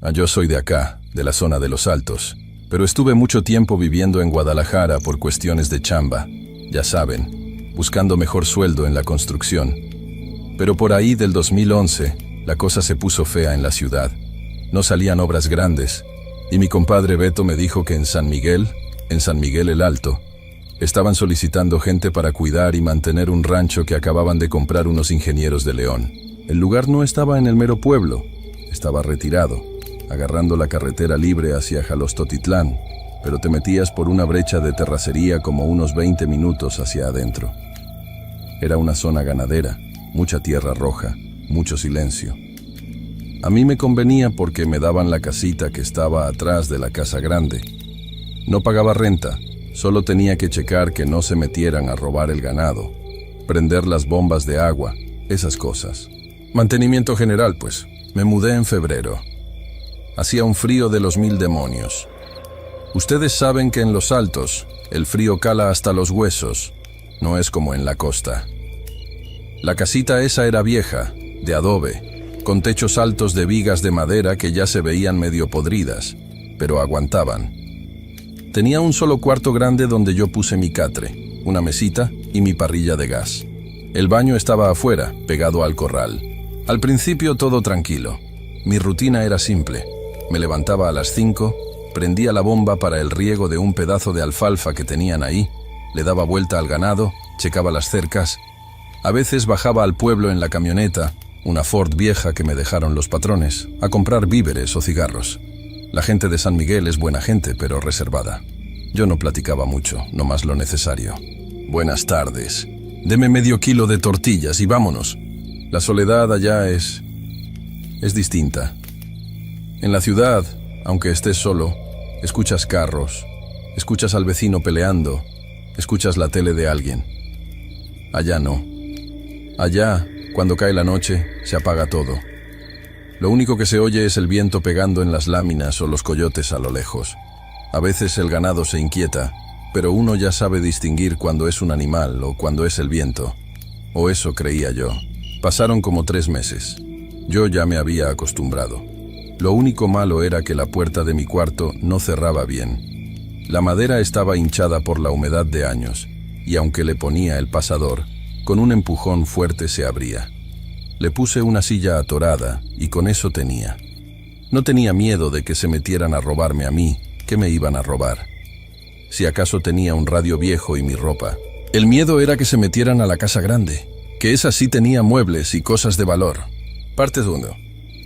Yo soy de acá, de la zona de Los Altos, pero estuve mucho tiempo viviendo en Guadalajara por cuestiones de chamba, ya saben, buscando mejor sueldo en la construcción. Pero por ahí del 2011, la cosa se puso fea en la ciudad. No salían obras grandes, y mi compadre Beto me dijo que en San Miguel el Alto, estaban solicitando gente para cuidar y mantener un rancho que acababan de comprar unos ingenieros de León. El lugar no estaba en el mero pueblo, estaba retirado, agarrando la carretera libre hacia Jalostotitlán, pero te metías por una brecha de terracería como unos 20 minutos hacia adentro. Era una zona ganadera, mucha tierra roja, mucho silencio. A mí me convenía porque me daban la casita que estaba atrás de la casa grande. No pagaba renta, solo tenía que checar que no se metieran a robar el ganado, prender las bombas de agua, esas cosas. Mantenimiento general, pues. Me mudé en febrero. Hacía un frío de los 1000 demonios. Ustedes saben que en Los Altos el frío cala hasta los huesos, no es como en la costa. La casita esa era vieja, de adobe, con techos altos de vigas de madera que ya se veían medio podridas, pero aguantaban. Tenía un solo cuarto grande donde yo puse mi catre, una mesita y mi parrilla de gas. El baño estaba afuera, pegado al corral. Al principio todo tranquilo. Mi rutina era simple. Me levantaba a las 5, prendía la bomba para el riego de un pedazo de alfalfa que tenían ahí, le daba vuelta al ganado, checaba las cercas. A veces bajaba al pueblo en la camioneta, una Ford vieja que me dejaron los patrones, a comprar víveres o cigarros. La gente de San Miguel es buena gente, pero reservada. Yo no platicaba mucho, nomás lo necesario. Buenas tardes. Deme medio kilo de tortillas y vámonos. La soledad allá es distinta. En la ciudad, aunque estés solo, escuchas carros, escuchas al vecino peleando, escuchas la tele de alguien. Allá no. Allá, cuando cae la noche, se apaga todo. Lo único que se oye es el viento pegando en las láminas o los coyotes a lo lejos. A veces el ganado se inquieta, pero uno ya sabe distinguir cuando es un animal o cuando es el viento. O eso creía yo. Pasaron como 3 meses. Yo ya me había acostumbrado. Lo único malo era que la puerta de mi cuarto no cerraba bien. La madera estaba hinchada por la humedad de años, y aunque le ponía el pasador, con un empujón fuerte se abría. Le puse una silla atorada, y con eso tenía. No tenía miedo de que se metieran a robarme a mí, que me iban a robar. Si acaso tenía un radio viejo y mi ropa. El miedo era que se metieran a la casa grande, que esa sí tenía muebles y cosas de valor. Parte 1.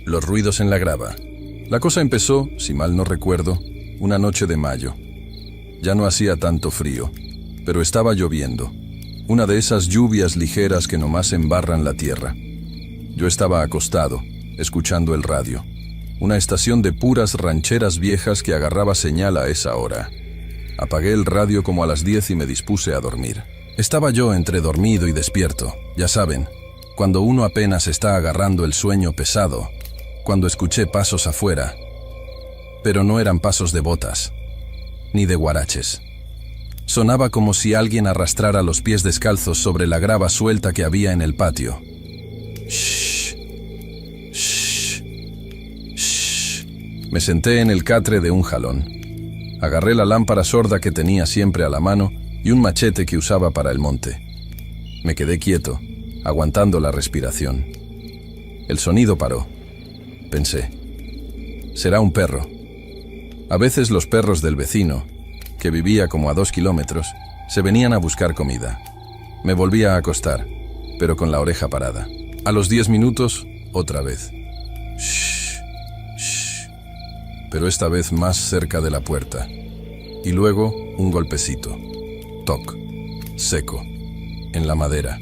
Los ruidos en la grava. La cosa empezó, si mal no recuerdo, una noche de mayo. Ya no hacía tanto frío, pero estaba lloviendo. Una de esas lluvias ligeras que nomás embarran la tierra. Yo estaba acostado, escuchando el radio. Una estación de puras rancheras viejas que agarraba señal a esa hora. Apagué el radio como a las 10 y me dispuse a dormir. Estaba yo entre dormido y despierto, ya saben, cuando uno apenas está agarrando el sueño pesado, cuando escuché pasos afuera. Pero no eran pasos de botas, ni de guaraches. Sonaba como si alguien arrastrara los pies descalzos sobre la grava suelta que había en el patio. Shh, shh, shh. Me senté en el catre de un jalón. Agarré la lámpara sorda que tenía siempre a la mano y un machete que usaba para el monte. Me quedé quieto, aguantando la respiración. El sonido paró. Pensé, será un perro. A veces los perros del vecino, que vivía como a 2 kilómetros, se venían a buscar comida. Me volví a acostar, pero con la oreja parada. A los 10 minutos, otra vez. Shh, shh. Pero esta vez más cerca de la puerta. Y luego, un golpecito. Toc, seco, en la madera.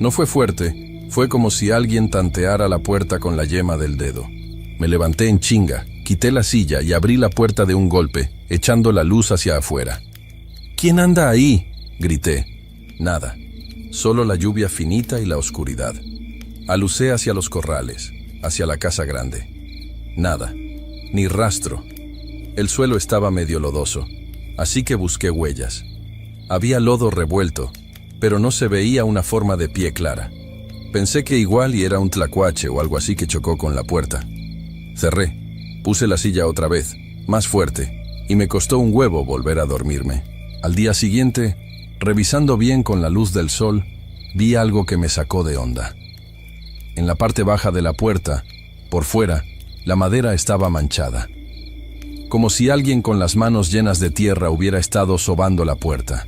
No fue fuerte, fue como si alguien tanteara la puerta con la yema del dedo. Me levanté en chinga, quité la silla y abrí la puerta de un golpe, echando la luz hacia afuera. ¿Quién anda ahí?, grité. Nada, solo la lluvia finita y la oscuridad. Alucé hacia los corrales, hacia la casa grande. Nada, ni rastro. El suelo estaba medio lodoso, así que busqué huellas. Había lodo revuelto, pero no se veía una forma de pie clara. Pensé que igual y era un tlacuache o algo así que chocó con la puerta. Cerré. Puse la silla otra vez, más fuerte, y me costó un huevo volver a dormirme. Al día siguiente, revisando bien con la luz del sol, vi algo que me sacó de onda. En la parte baja de la puerta, por fuera, la madera estaba manchada, como si alguien con las manos llenas de tierra hubiera estado sobando la puerta.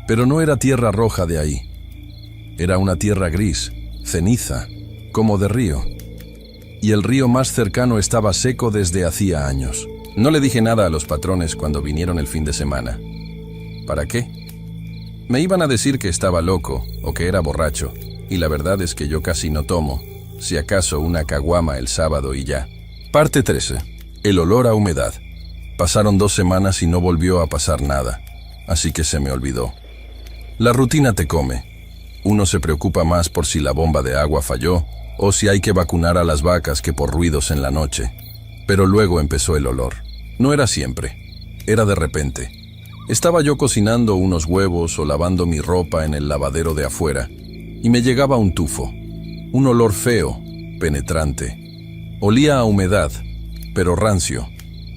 Pero no era tierra roja de ahí. Era una tierra gris, ceniza, como de río. Y el río más cercano estaba seco desde hacía años. No le dije nada a los patrones cuando vinieron el fin de semana. ¿Para qué? Me iban a decir que estaba loco o que era borracho, y la verdad es que yo casi no tomo, si acaso una caguama el sábado y ya. Parte 13. El olor a humedad. Pasaron 2 semanas y no volvió a pasar nada, así que se me olvidó. La rutina te come. Uno se preocupa más por si la bomba de agua falló o si hay que vacunar a las vacas que por ruidos en la noche. Pero luego empezó el olor. No era siempre, era de repente. Estaba yo cocinando unos huevos o lavando mi ropa en el lavadero de afuera y me llegaba un tufo, un olor feo, penetrante. Olía a humedad, pero rancio,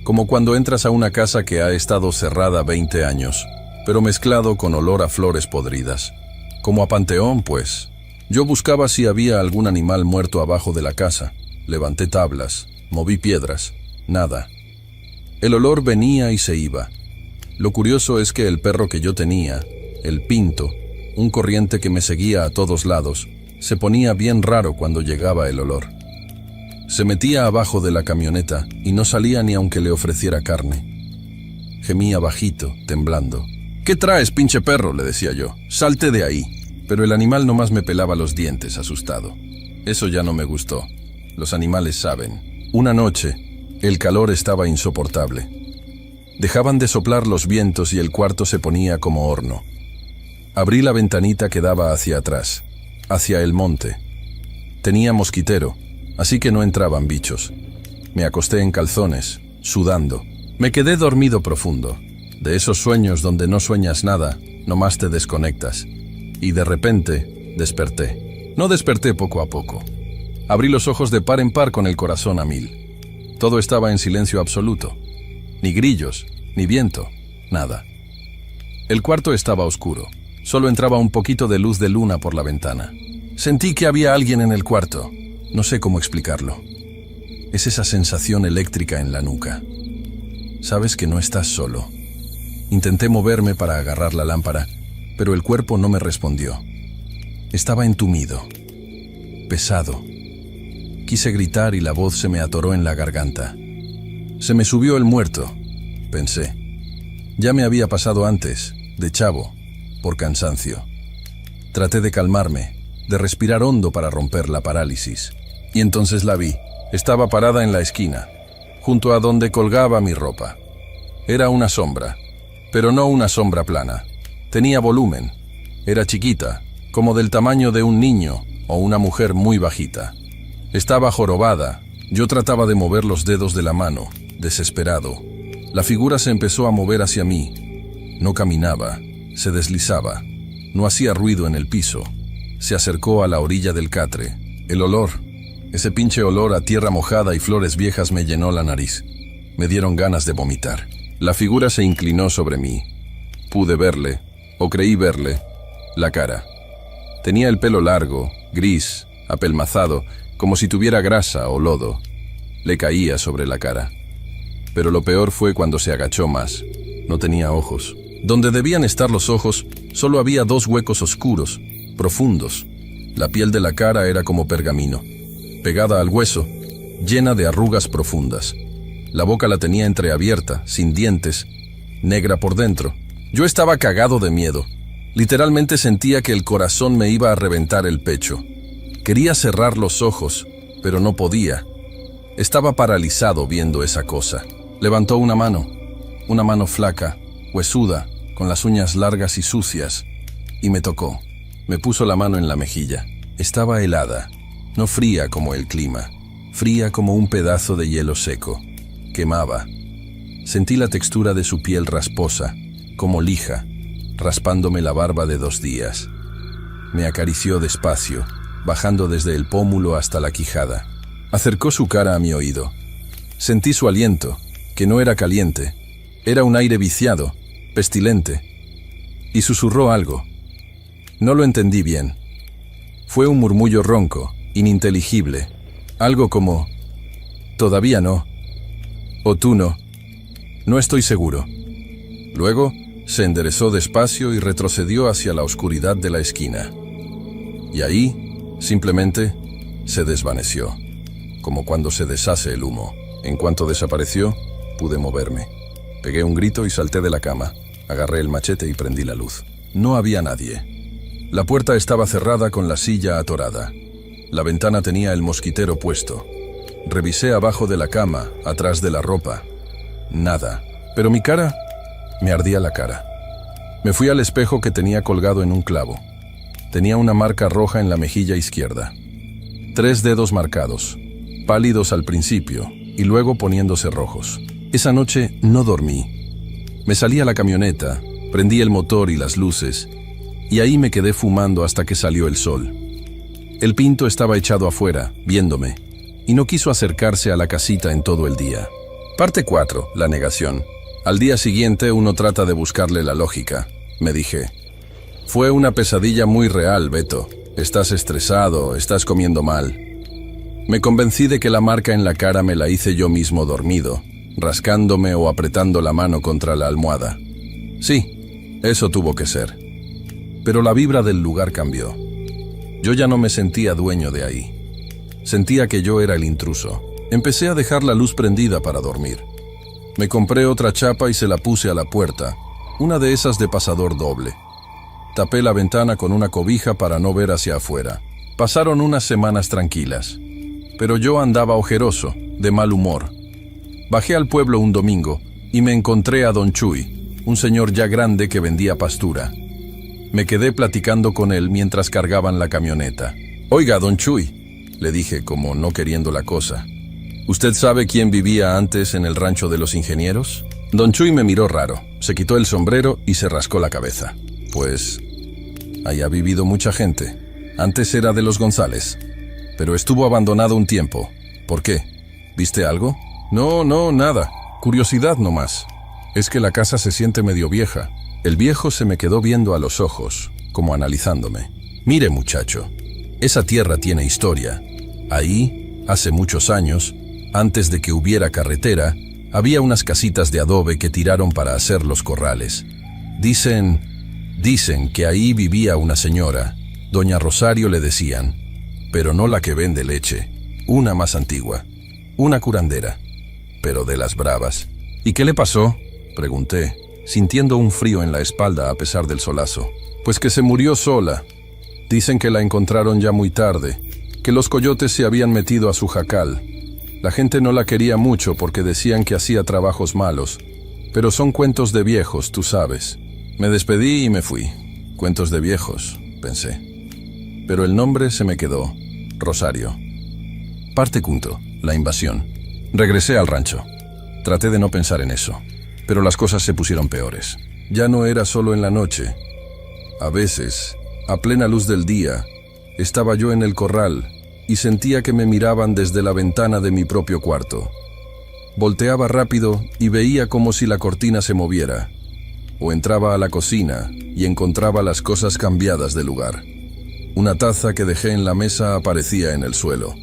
como cuando entras a una casa que ha estado cerrada 20 años, pero mezclado con olor a flores podridas. Como a panteón, pues. Yo buscaba si había algún animal muerto abajo de la casa. Levanté tablas, moví piedras, nada. El olor venía y se iba. Lo curioso es que el perro que yo tenía, el Pinto, un corriente que me seguía a todos lados, se ponía bien raro cuando llegaba el olor. Se metía abajo de la camioneta y no salía ni aunque le ofreciera carne. Gemía bajito, temblando. «¿Qué traes, pinche perro?», le decía yo. «Salte de ahí». Pero el animal nomás me pelaba los dientes, asustado. Eso ya no me gustó. Los animales saben. Una noche, el calor estaba insoportable. Dejaban de soplar los vientos y el cuarto se ponía como horno. Abrí la ventanita que daba hacia atrás, hacia el monte. Tenía mosquitero, así que no entraban bichos. Me acosté en calzones, sudando. Me quedé dormido profundo. De esos sueños donde no sueñas nada, nomás te desconectas. Y de repente, desperté. No desperté poco a poco. Abrí los ojos de par en par con el corazón a 1000. Todo estaba en silencio absoluto. Ni grillos, ni viento, nada. El cuarto estaba oscuro. Solo entraba un poquito de luz de luna por la ventana. Sentí que había alguien en el cuarto. No sé cómo explicarlo. Es esa sensación eléctrica en la nuca. Sabes que no estás solo. Intenté moverme para agarrar la lámpara, pero el cuerpo no me respondió. Estaba entumido, pesado. Quise gritar y la voz se me atoró en la garganta. Se me subió el muerto, pensé. Ya me había pasado antes, de chavo, por cansancio. Traté de calmarme, de respirar hondo para romper la parálisis. Y entonces la vi. Estaba parada en la esquina, junto a donde colgaba mi ropa. Era una sombra, pero no una sombra plana. Tenía volumen. Era chiquita, como del tamaño de un niño o una mujer muy bajita. Estaba jorobada. Yo trataba de mover los dedos de la mano, desesperado. La figura se empezó a mover hacia mí. No caminaba, se deslizaba. No hacía ruido en el piso. Se acercó a la orilla del catre. El olor, ese pinche olor a tierra mojada y flores viejas me llenó la nariz. Me dieron ganas de vomitar. La figura se inclinó sobre mí. Pude verle, o creí verle, la cara. Tenía el pelo largo, gris, apelmazado, como si tuviera grasa o lodo. Le caía sobre la cara. Pero lo peor fue cuando se agachó más. No tenía ojos. Donde debían estar los ojos, solo había 2 huecos oscuros, profundos. La piel de la cara era como pergamino, pegada al hueso, llena de arrugas profundas. La boca la tenía entreabierta, sin dientes, negra por dentro. Yo estaba cagado de miedo. Literalmente sentía que el corazón me iba a reventar el pecho. Quería cerrar los ojos, pero no podía. Estaba paralizado viendo esa cosa. Levantó una mano flaca, huesuda, con las uñas largas y sucias, y me tocó. Me puso la mano en la mejilla. Estaba helada, no fría como el clima, fría como un pedazo de hielo seco. Quemaba. Sentí la textura de su piel rasposa, como lija, raspándome la barba de 2 días. Me acarició despacio, bajando desde el pómulo hasta la quijada. Acercó su cara a mi oído. Sentí su aliento, que no era caliente, era un aire viciado, pestilente, y susurró algo. No lo entendí bien. Fue un murmullo ronco, ininteligible, algo como: «Todavía no», o «Tú no». No estoy seguro. Luego, se enderezó despacio y retrocedió hacia la oscuridad de la esquina. Y ahí, simplemente, se desvaneció, como cuando se deshace el humo. En cuanto desapareció, pude moverme. Pegué un grito y salté de la cama. Agarré el machete y prendí la luz. No había nadie. La puerta estaba cerrada con la silla atorada. La ventana tenía el mosquitero puesto. Revisé abajo de la cama, atrás de la ropa. Nada. Pero mi cara, me ardía la cara. Me fui al espejo que tenía colgado en un clavo. Tenía una marca roja en la mejilla izquierda. 3 dedos marcados, pálidos al principio y luego poniéndose rojos. Esa noche no dormí. Me salí a la camioneta, prendí el motor y las luces, y ahí me quedé fumando hasta que salió el sol. El Pinto estaba echado afuera, viéndome, y no quiso acercarse a la casita en todo el día. Parte 4. La negación. Al día siguiente uno trata de buscarle la lógica, me dije. Fue una pesadilla muy real, Beto. Estás estresado, estás comiendo mal. Me convencí de que la marca en la cara me la hice yo mismo dormido, rascándome o apretando la mano contra la almohada. Sí, eso tuvo que ser. Pero la vibra del lugar cambió. Yo ya no me sentía dueño de ahí. Sentía que yo era el intruso. Empecé a dejar la luz prendida para dormir. Me compré otra chapa y se la puse a la puerta, una de esas de pasador doble. Tapé la ventana con una cobija para no ver hacia afuera. Pasaron unas semanas tranquilas, pero yo andaba ojeroso, de mal humor. Bajé al pueblo un domingo y me encontré a Don Chuy, un señor ya grande que vendía pastura. Me quedé platicando con él mientras cargaban la camioneta. «Oiga, Don Chuy», le dije como no queriendo la cosa, «¿usted sabe quién vivía antes en el rancho de los ingenieros?» Don Chuy me miró raro, se quitó el sombrero y se rascó la cabeza. «Pues, ahí ha vivido mucha gente. Antes era de los González, pero estuvo abandonado un tiempo. ¿Por qué? ¿Viste algo?» «No, nada. Curiosidad nomás. Es que la casa se siente medio vieja». El viejo se me quedó viendo a los ojos, como analizándome. «Mire, muchacho, esa tierra tiene historia. Ahí, hace muchos años, antes de que hubiera carretera, había unas casitas de adobe que tiraron para hacer los corrales. Dicen que ahí vivía una señora, doña Rosario le decían, pero no la que vende leche, una más antigua, una curandera, pero de las bravas». «¿Y qué le pasó?», pregunté, sintiendo un frío en la espalda a pesar del solazo. «Pues que se murió sola. Dicen que la encontraron ya muy tarde, que los coyotes se habían metido a su jacal. La gente no la quería mucho porque decían que hacía trabajos malos, pero son cuentos de viejos, tú sabes». Me despedí y me fui. Cuentos de viejos, pensé. Pero el nombre se me quedó, Rosario. Parte quinto. La invasión. Regresé al rancho. Traté de no pensar en eso, pero las cosas se pusieron peores. Ya no era solo en la noche. A veces, a plena luz del día, estaba yo en el corral y sentía que me miraban desde la ventana de mi propio cuarto. Volteaba rápido y veía como si la cortina se moviera. O entraba a la cocina y encontraba las cosas cambiadas de lugar. Una taza que dejé en la mesa aparecía en el suelo.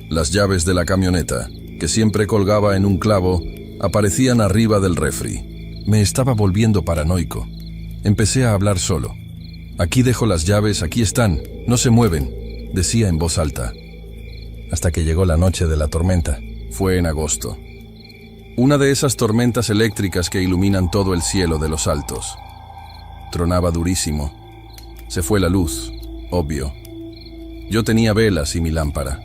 Las llaves de la camioneta, que siempre colgaba en un clavo, aparecían arriba del refri. Me estaba volviendo paranoico. Empecé a hablar solo. «Aquí dejo las llaves, aquí están, no se mueven», decía en voz alta. Hasta que llegó la noche de la tormenta. Fue en agosto. Una de esas tormentas eléctricas que iluminan todo el cielo de los altos. Tronaba durísimo. Se fue la luz, obvio. Yo tenía velas y mi lámpara.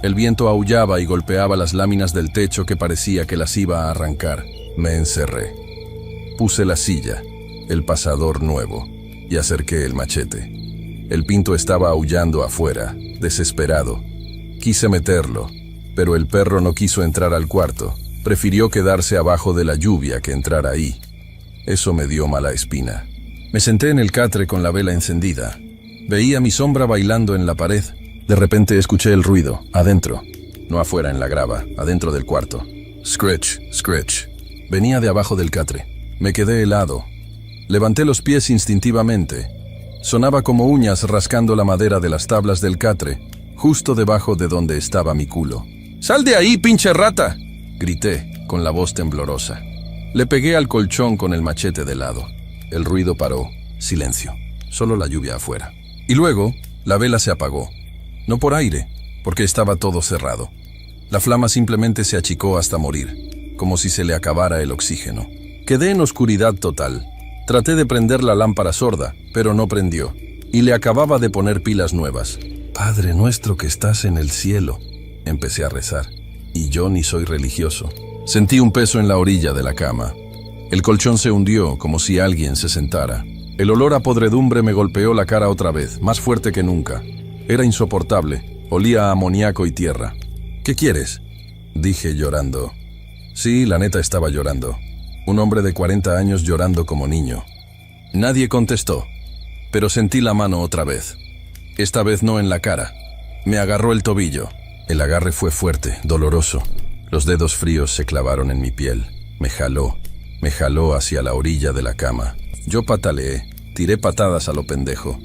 El viento aullaba y golpeaba las láminas del techo que parecía que las iba a arrancar. Me encerré. Puse la silla, el pasador nuevo, y acerqué el machete. El Pinto estaba aullando afuera, desesperado. Quise meterlo, pero el perro no quiso entrar al cuarto. Prefirió quedarse abajo de la lluvia que entrar ahí. Eso me dio mala espina. Me senté en el catre con la vela encendida. Veía mi sombra bailando en la pared. De repente escuché el ruido, adentro. No afuera en la grava, adentro del cuarto. Scratch, scratch. Venía de abajo del catre. Me quedé helado. Levanté los pies instintivamente. Sonaba como uñas rascando la madera de las tablas del catre, justo debajo de donde estaba mi culo. ¡Sal de ahí, pinche rata!, grité, con la voz temblorosa. Le pegué al colchón con el machete de lado. El ruido paró. Silencio. Solo la lluvia afuera. Y luego, la vela se apagó. No por aire, porque estaba todo cerrado. La flama simplemente se achicó hasta morir, como si se le acabara el oxígeno. Quedé en oscuridad total. Traté de prender la lámpara sorda, pero no prendió, y le acababa de poner pilas nuevas. Padre nuestro que estás en el cielo, empecé a rezar, y yo ni soy religioso. Sentí un peso en la orilla de la cama. El colchón se hundió como si alguien se sentara. El olor a podredumbre me golpeó la cara otra vez, más fuerte que nunca. Era insoportable, olía a amoníaco y tierra. ¿Qué quieres?, dije llorando. Sí, la neta estaba llorando. Un hombre de 40 años llorando como niño. Nadie contestó, pero sentí la mano otra vez. Esta vez no en la cara. Me agarró el tobillo. El agarre fue fuerte, doloroso. Los dedos fríos se clavaron en mi piel. Me jaló hacia la orilla de la cama. Yo pataleé, tiré patadas a lo pendejo.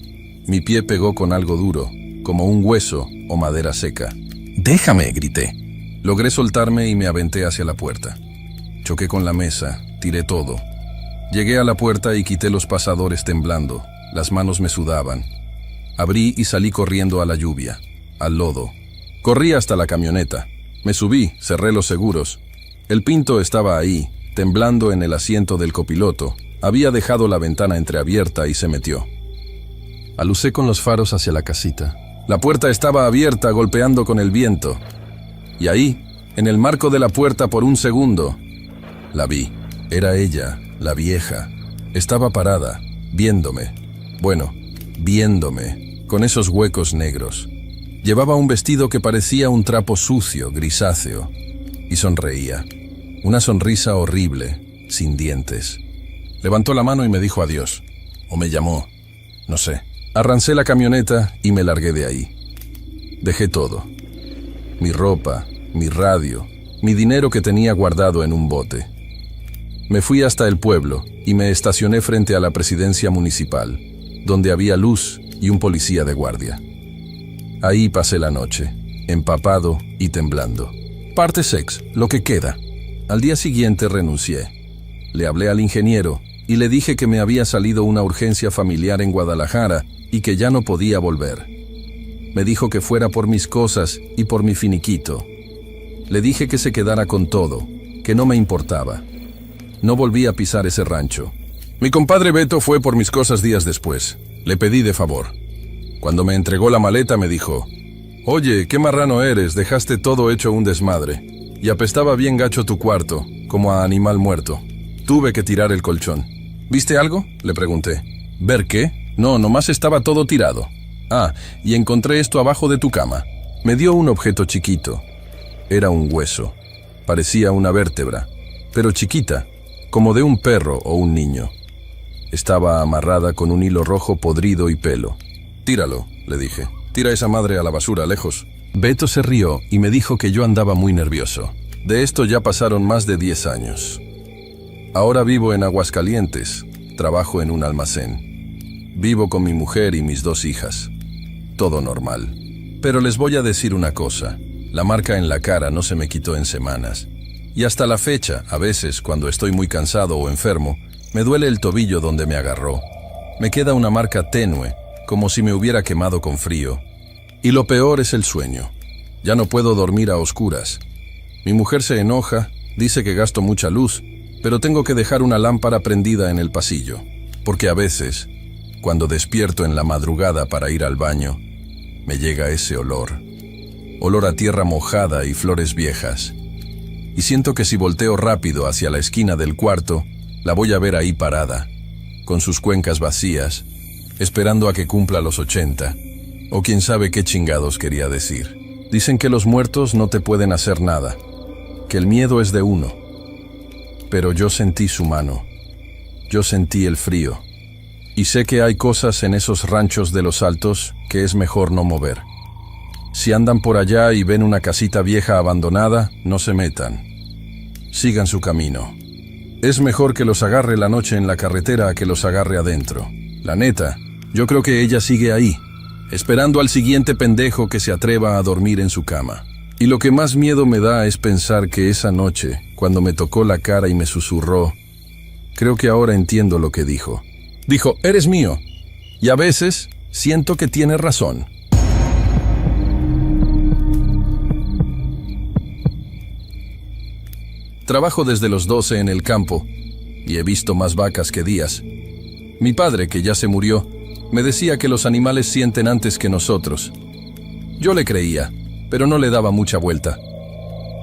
Mi pie pegó con algo duro, como un hueso o madera seca. ¡Déjame!, grité. Logré soltarme y me aventé hacia la puerta. Choqué con la mesa, tiré todo. Llegué a la puerta y quité los pasadores temblando. Las manos me sudaban. Abrí y salí corriendo a la lluvia, al lodo. Corrí hasta la camioneta. Me subí, cerré los seguros. El Pinto estaba ahí, temblando en el asiento del copiloto. Había dejado la ventana entreabierta y se metió. Alucé con los faros hacia la casita. La puerta estaba abierta, golpeando con el viento. Y ahí, en el marco de la puerta por un segundo, la vi. Era ella, la vieja. Estaba parada, viéndome. Bueno, viéndome, con esos huecos negros. Llevaba un vestido que parecía un trapo sucio, grisáceo. Y sonreía. Una sonrisa horrible, sin dientes. Levantó la mano y me dijo adiós. O me llamó. No sé. Arrancé la camioneta y me largué de ahí. Dejé todo. Mi ropa, mi radio, mi dinero que tenía guardado en un bote. Me fui hasta el pueblo y me estacioné frente a la presidencia municipal, donde había luz y un policía de guardia. Ahí pasé la noche, empapado y temblando. Parte 6, lo que queda. Al día siguiente renuncié. Le hablé al ingeniero y le dije que me había salido una urgencia familiar en Guadalajara y que ya no podía volver. Me dijo que fuera por mis cosas y por mi finiquito. Le dije que se quedara con todo, que no me importaba. No volví a pisar ese rancho. Mi compadre Beto fue por mis cosas días después. Le pedí de favor. Cuando me entregó la maleta me dijo: «Oye, qué marrano eres, dejaste todo hecho un desmadre. Y apestaba bien gacho tu cuarto, como a animal muerto. Tuve que tirar el colchón». «¿Viste algo?», le pregunté. «¿Ver qué? No, nomás estaba todo tirado». «Ah, y encontré esto abajo de tu cama». Me dio un objeto chiquito. Era un hueso. Parecía una vértebra, pero chiquita, como de un perro o un niño. Estaba amarrada con un hilo rojo podrido y pelo. «Tíralo», le dije. «Tira esa madre a la basura, lejos». Beto se rió y me dijo que yo andaba muy nervioso. De esto ya pasaron más de 10 años. Ahora vivo en Aguascalientes. Trabajo en un almacén. Vivo con mi mujer y mis 2 hijas. Todo normal. Pero les voy a decir una cosa. La marca en la cara no se me quitó en semanas. Y hasta la fecha, a veces, cuando estoy muy cansado o enfermo, me duele el tobillo donde me agarró. Me queda una marca tenue, como si me hubiera quemado con frío. Y lo peor es el sueño. Ya no puedo dormir a oscuras. Mi mujer se enoja, dice que gasto mucha luz, pero tengo que dejar una lámpara prendida en el pasillo, porque a veces, cuando despierto en la madrugada para ir al baño, me llega ese olor. Olor a tierra mojada y flores viejas. Y siento que si volteo rápido hacia la esquina del cuarto, la voy a ver ahí parada, con sus cuencas vacías, esperando a que cumpla los 80, o quién sabe qué chingados quería decir. Dicen que los muertos no te pueden hacer nada, que el miedo es de uno. Pero yo sentí su mano, yo sentí el frío, y sé que hay cosas en esos ranchos de los Altos que es mejor no mover. Si andan por allá y ven una casita vieja abandonada, no se metan. sigan su camino. Es mejor que los agarre la noche en la carretera a que los agarre adentro. La neta, yo creo que ella sigue ahí, esperando al siguiente pendejo que se atreva a dormir en su cama. Y lo que más miedo me da es pensar que esa noche, cuando me tocó la cara y me susurró, creo que ahora entiendo lo que dijo. Dijo, eres mío. Y a veces siento que tiene razón. Trabajo desde los 12 en el campo y he visto más vacas que días. Mi padre, que ya se murió, me decía que los animales sienten antes que nosotros. Yo le creía, pero no le daba mucha vuelta.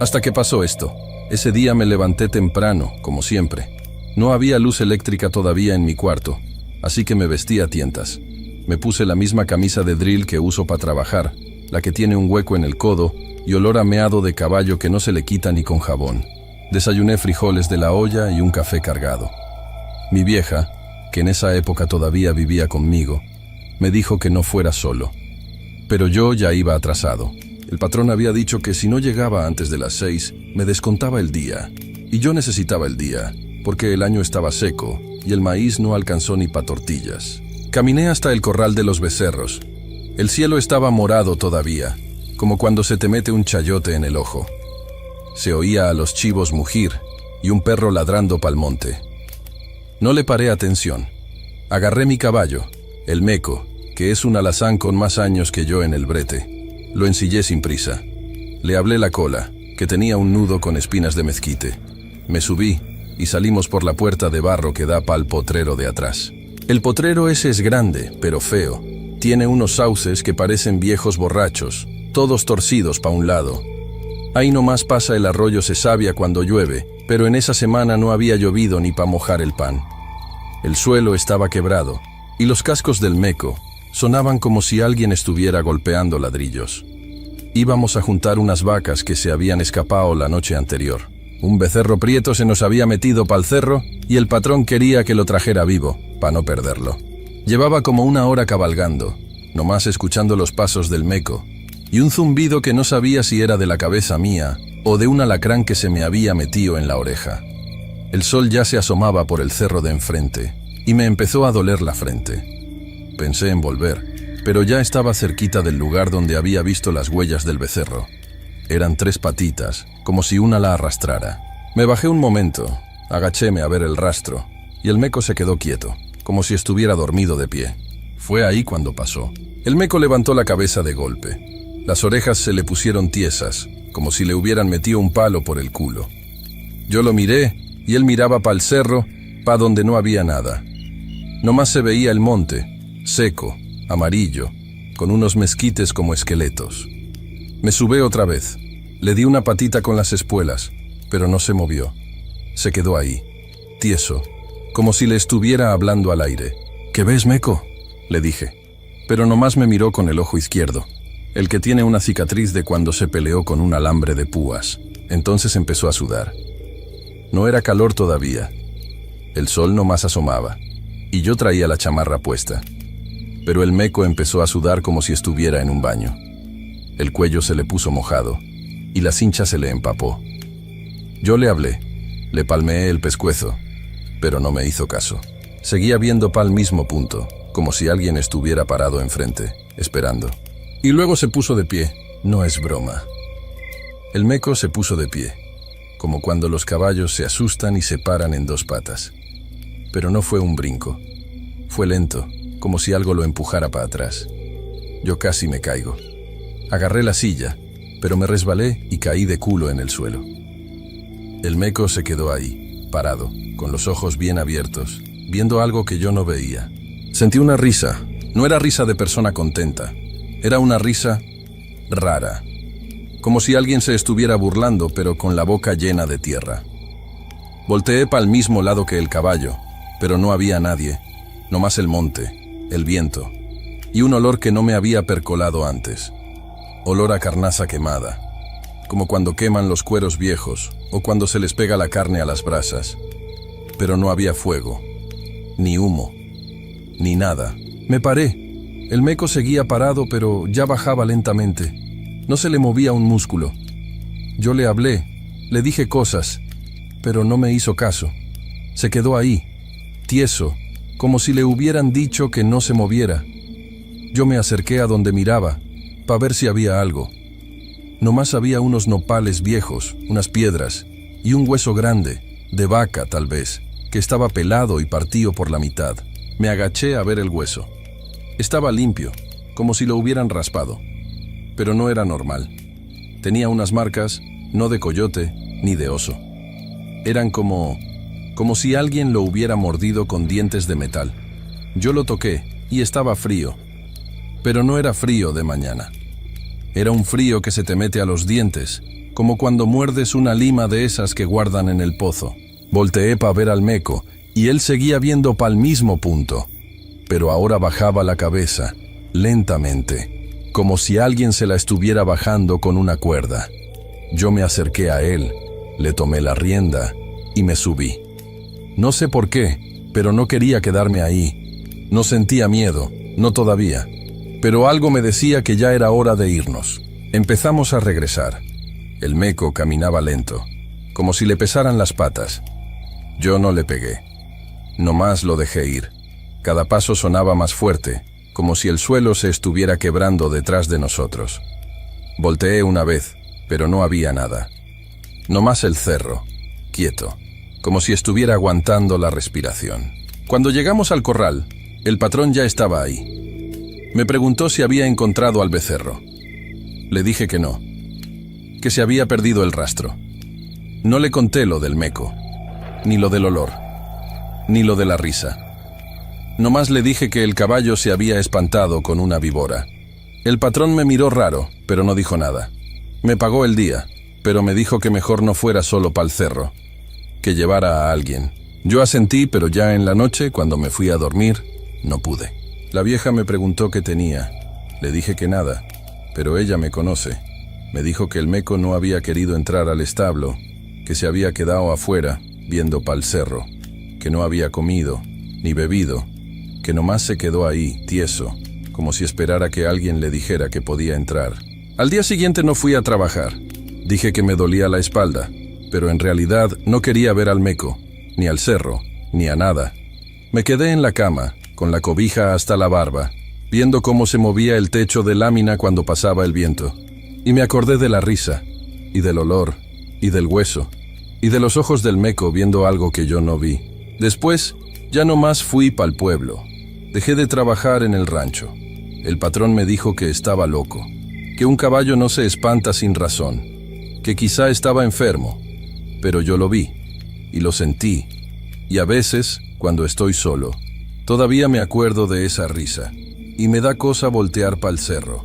Hasta que pasó esto. Ese día me levanté temprano, como siempre. No había luz eléctrica todavía en mi cuarto, así que me vestí a tientas. Me puse la misma camisa de drill que uso para trabajar, la que tiene un hueco en el codo y olor a meado de caballo que no se le quita ni con jabón. Desayuné frijoles de la olla y un café cargado. Mi vieja, que en esa época todavía vivía conmigo, me dijo que no fuera solo. Pero yo ya iba atrasado. El patrón había dicho que si no llegaba antes de las 6, me descontaba el día. Y yo necesitaba el día, porque el año estaba seco y el maíz no alcanzó ni pa' tortillas. Caminé hasta el corral de los becerros. El cielo estaba morado todavía, como cuando se te mete un chayote en el ojo. Se oía a los chivos mugir y un perro ladrando pa'l monte. No le paré atención. Agarré mi caballo, el Meco, que es un alazán con más años que yo en el brete. Lo ensillé sin prisa. Le hablé la cola, que tenía un nudo con espinas de mezquite. Me subí y salimos por la puerta de barro que da pa'l potrero de atrás. El potrero ese es grande, pero feo. Tiene unos sauces que parecen viejos borrachos, todos torcidos pa' un lado. Ahí nomás pasa el arroyo Cesavia cuando llueve, pero en esa semana no había llovido ni pa' mojar el pan. El suelo estaba quebrado, y los cascos del Meco sonaban como si alguien estuviera golpeando ladrillos. Íbamos a juntar unas vacas que se habían escapado la noche anterior. Un becerro prieto se nos había metido pa'l cerro y el patrón quería que lo trajera vivo, pa' no perderlo. Llevaba como una hora cabalgando, nomás escuchando los pasos del Meco, y un zumbido que no sabía si era de la cabeza mía o de un alacrán que se me había metido en la oreja. El sol ya se asomaba por el cerro de enfrente y me empezó a doler la frente. Pensé en volver, pero ya estaba cerquita del lugar donde había visto las huellas del becerro. Eran 3 patitas, como si una la arrastrara. Me bajé un momento, agachéme a ver el rastro, y el Meco se quedó quieto, como si estuviera dormido de pie. Fue ahí cuando pasó. El Meco levantó la cabeza de golpe. Las orejas se le pusieron tiesas, como si le hubieran metido un palo por el culo. Yo lo miré, y él miraba pa'l cerro, pa' donde no había nada. Nomás se veía el monte, seco, amarillo, con unos mezquites como esqueletos. Me subé otra vez. Le di una patita con las espuelas, pero no se movió. Se quedó ahí, tieso, como si le estuviera hablando al aire. ¿Qué ves, Meco?, le dije. Pero nomás me miró con el ojo izquierdo, el que tiene una cicatriz de cuando se peleó con un alambre de púas. Entonces empezó a sudar. No era calor todavía. El sol nomás asomaba, y yo traía la chamarra puesta. Pero el Meco empezó a sudar como si estuviera en un baño. El cuello se le puso mojado, y la cincha se le empapó. Yo le hablé, le palmeé el pescuezo, pero no me hizo caso. Seguía viendo pa'l mismo punto, como si alguien estuviera parado enfrente, esperando. Y luego se puso de pie. No es broma. El Meco se puso de pie, como cuando los caballos se asustan y se paran en 2 patas. Pero no fue un brinco. Fue lento, como si algo lo empujara para atrás. Yo casi me caigo. Agarré la silla, pero me resbalé y caí de culo en el suelo. El Meco se quedó ahí, parado, con los ojos bien abiertos, viendo algo que yo no veía. Sentí una risa. No era risa de persona contenta. Era una risa rara. Como si alguien se estuviera burlando, pero con la boca llena de tierra. Volteé pa'l mismo lado que el caballo, pero no había nadie. Nomás el monte, el viento, y un olor que no me había percolado antes. Olor a carnaza quemada, como cuando queman los cueros viejos o cuando se les pega la carne a las brasas. Pero no había fuego, ni humo, ni nada. Me paré. El Meco seguía parado, pero ya bajaba lentamente. No se le movía un músculo. Yo le hablé, le dije cosas, pero no me hizo caso. Se quedó ahí, tieso, como si le hubieran dicho que no se moviera. Yo me acerqué a donde miraba, para ver si había algo. Nomás había unos nopales viejos, unas piedras, y un hueso grande, de vaca tal vez, que estaba pelado y partido por la mitad. Me agaché a ver el hueso. Estaba limpio, como si lo hubieran raspado. Pero no era normal. Tenía unas marcas, no de coyote ni de oso. Eran como si alguien lo hubiera mordido con dientes de metal. Yo lo toqué y estaba frío. Pero no era frío de mañana. Era un frío que se te mete a los dientes, como cuando muerdes una lima de esas que guardan en el pozo. Volteé para ver al meco, y él seguía viendo pa'l mismo punto. Pero ahora bajaba la cabeza, lentamente, como si alguien se la estuviera bajando con una cuerda. Yo me acerqué a él, le tomé la rienda y me subí. No sé por qué, pero no quería quedarme ahí. No sentía miedo, no todavía. Pero algo me decía que ya era hora de irnos. Empezamos a regresar. El meco caminaba lento, como si le pesaran las patas. Yo no le pegué. Nomás lo dejé ir. Cada paso sonaba más fuerte, como si el suelo se estuviera quebrando detrás de nosotros. Volteé una vez, pero no había nada. Nomás el cerro, quieto, como si estuviera aguantando la respiración. Cuando llegamos al corral, el patrón ya estaba ahí. Me preguntó si había encontrado al becerro. Le dije que no, que se había perdido el rastro. No le conté lo del meco, ni lo del olor, ni lo de la risa. Nomás le dije que el caballo se había espantado con una víbora. El patrón me miró raro, pero no dijo nada. Me pagó el día, pero me dijo que mejor no fuera solo pa'l cerro, que llevara a alguien. Yo asentí, pero ya en la noche, cuando me fui a dormir, no pude. La vieja me preguntó qué tenía. Le dije que nada, pero ella me conoce. Me dijo que el meco no había querido entrar al establo, que se había quedado afuera, viendo pa'l cerro, que no había comido, ni bebido, que nomás se quedó ahí, tieso, como si esperara que alguien le dijera que podía entrar. Al día siguiente no fui a trabajar. Dije que me dolía la espalda, pero en realidad no quería ver al meco, ni al cerro, ni a nada. Me quedé en la cama, con la cobija hasta la barba, viendo cómo se movía el techo de lámina cuando pasaba el viento. Y me acordé de la risa, y del olor, y del hueso, y de los ojos del meco viendo algo que yo no vi. Después, ya no más fui pa'l pueblo. Dejé de trabajar en el rancho. El patrón me dijo que estaba loco, que un caballo no se espanta sin razón, que quizá estaba enfermo, pero yo lo vi, y lo sentí, y a veces, cuando estoy solo, todavía me acuerdo de esa risa, y me da cosa voltear pa'l cerro,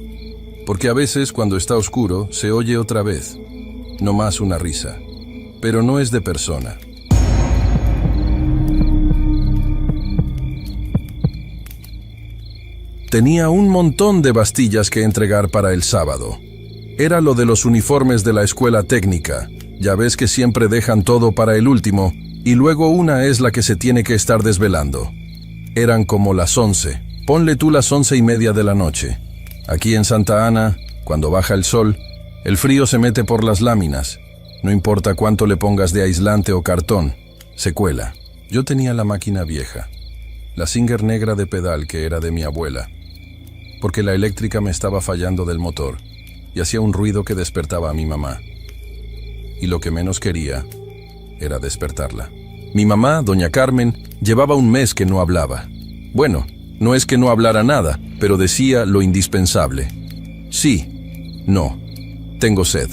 porque a veces cuando está oscuro se oye otra vez, no más una risa, pero no es de persona. Tenía un montón de pastillas que entregar para el sábado. Era lo de los uniformes de la escuela técnica. Ya ves que siempre dejan todo para el último, y luego una es la que se tiene que estar desvelando. Eran como las 11. Ponle tú las 11:30 de la noche. Aquí en Santa Ana, cuando baja el sol, el frío se mete por las láminas. No importa cuánto le pongas de aislante o cartón, se cuela. Yo tenía la máquina vieja, la Singer negra de pedal que era de mi abuela, porque la eléctrica me estaba fallando del motor y hacía un ruido que despertaba a mi mamá. Y lo que menos quería era despertarla. Mi mamá, doña Carmen, llevaba un mes que no hablaba. Bueno, no es que no hablara nada, pero decía lo indispensable. Sí, no, tengo sed.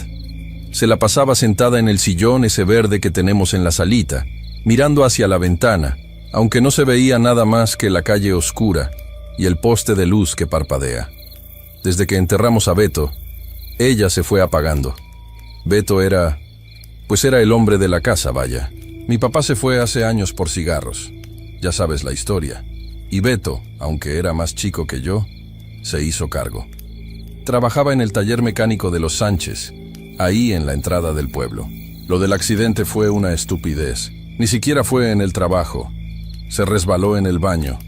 Se la pasaba sentada en el sillón ese verde que tenemos en la salita, mirando hacia la ventana, aunque no se veía nada más que la calle oscura y el poste de luz que parpadea. Desde que enterramos a Beto, ella se fue apagando. Beto era el hombre de la casa, vaya. Mi papá se fue hace años por cigarros. Ya sabes la historia. Y Beto, aunque era más chico que yo, se hizo cargo. Trabajaba en el taller mecánico de los Sánchez, ahí en la entrada del pueblo. Lo del accidente fue una estupidez. Ni siquiera fue en el trabajo. Se resbaló en el baño.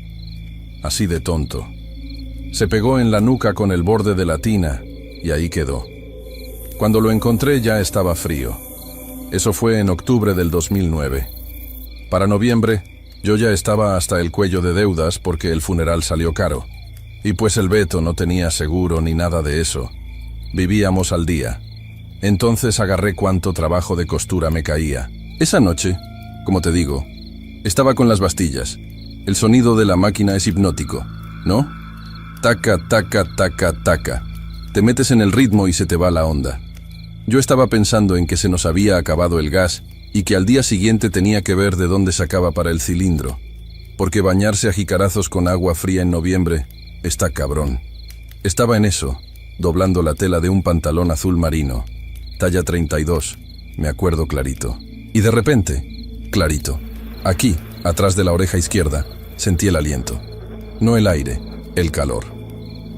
Así de tonto. Se pegó en la nuca con el borde de la tina y ahí quedó. Cuando lo encontré ya estaba frío. Eso fue en octubre del 2009. Para noviembre, yo ya estaba hasta el cuello de deudas porque el funeral salió caro. Y pues el Beto no tenía seguro ni nada de eso. Vivíamos al día. Entonces agarré cuánto trabajo de costura me caía. Esa noche, como te digo, estaba con las bastillas. El sonido de la máquina es hipnótico, ¿no? Taca, taca, taca, taca. Te metes en el ritmo y se te va la onda. Yo estaba pensando en que se nos había acabado el gas y que al día siguiente tenía que ver de dónde sacaba para el cilindro. Porque bañarse a jicarazos con agua fría en noviembre está cabrón. Estaba en eso, doblando la tela de un pantalón azul marino, talla 32, me acuerdo clarito. Y de repente, clarito, aquí, atrás de la oreja izquierda, sentí el aliento. No el aire, el calor.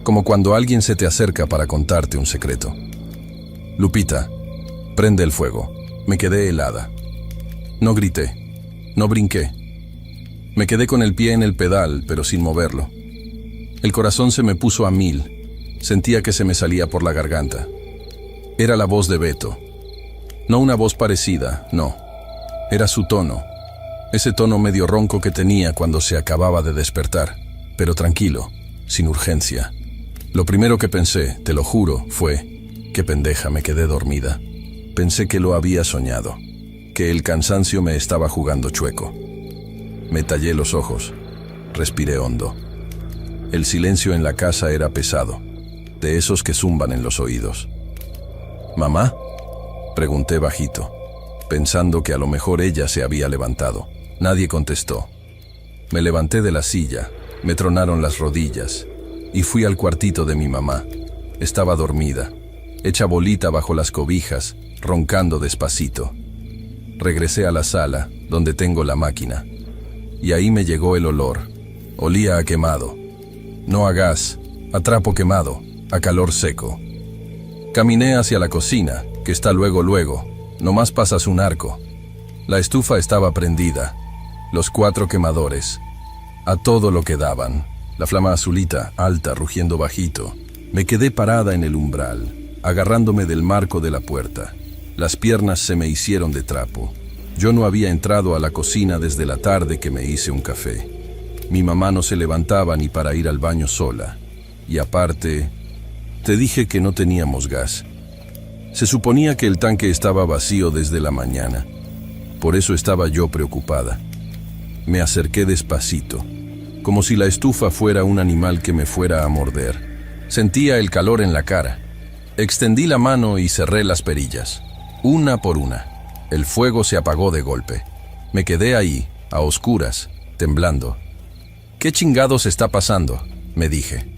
Como cuando alguien se te acerca para contarte un secreto. Lupita, prende el fuego. Me quedé helada. No grité, no brinqué. Me quedé con el pie en el pedal, pero sin moverlo. El corazón se me puso a 1000. Sentía que se me salía por la garganta. Era la voz de Beto. No una voz parecida, no. Era su tono. Ese tono medio ronco que tenía cuando se acababa de despertar, pero tranquilo, sin urgencia. Lo primero que pensé, te lo juro, fue: qué pendeja, me quedé dormida. Pensé que lo había soñado, que el cansancio me estaba jugando chueco. Me tallé los ojos, respiré hondo. El silencio en la casa era pesado, de esos que zumban en los oídos. ¿Mamá?, pregunté bajito, pensando que a lo mejor ella se había levantado. Nadie contestó. Me levanté de la silla, me tronaron las rodillas y fui al cuartito de mi mamá. Estaba dormida, hecha bolita bajo las cobijas, roncando despacito. Regresé a la sala, donde tengo la máquina, y ahí me llegó el olor. Olía a quemado. No a gas, a trapo quemado, a calor seco. Caminé hacia la cocina, que está luego, nomás pasas un arco. La estufa estaba prendida, los 4 quemadores, a todo lo que daban. La flama azulita, alta, rugiendo bajito. Me quedé parada en el umbral, agarrándome del marco de la puerta. Las piernas se me hicieron de trapo. Yo no había entrado a la cocina desde la tarde que me hice un café. Mi mamá no se levantaba ni para ir al baño sola. Y aparte, te dije que no teníamos gas. Se suponía que el tanque estaba vacío desde la mañana. Por eso estaba yo preocupada. Me acerqué despacito, como si la estufa fuera un animal que me fuera a morder. Sentía el calor en la cara. Extendí la mano y cerré las perillas, una por una. El fuego se apagó de golpe. Me quedé ahí, a oscuras, temblando. ¿Qué chingados está pasando?, me dije.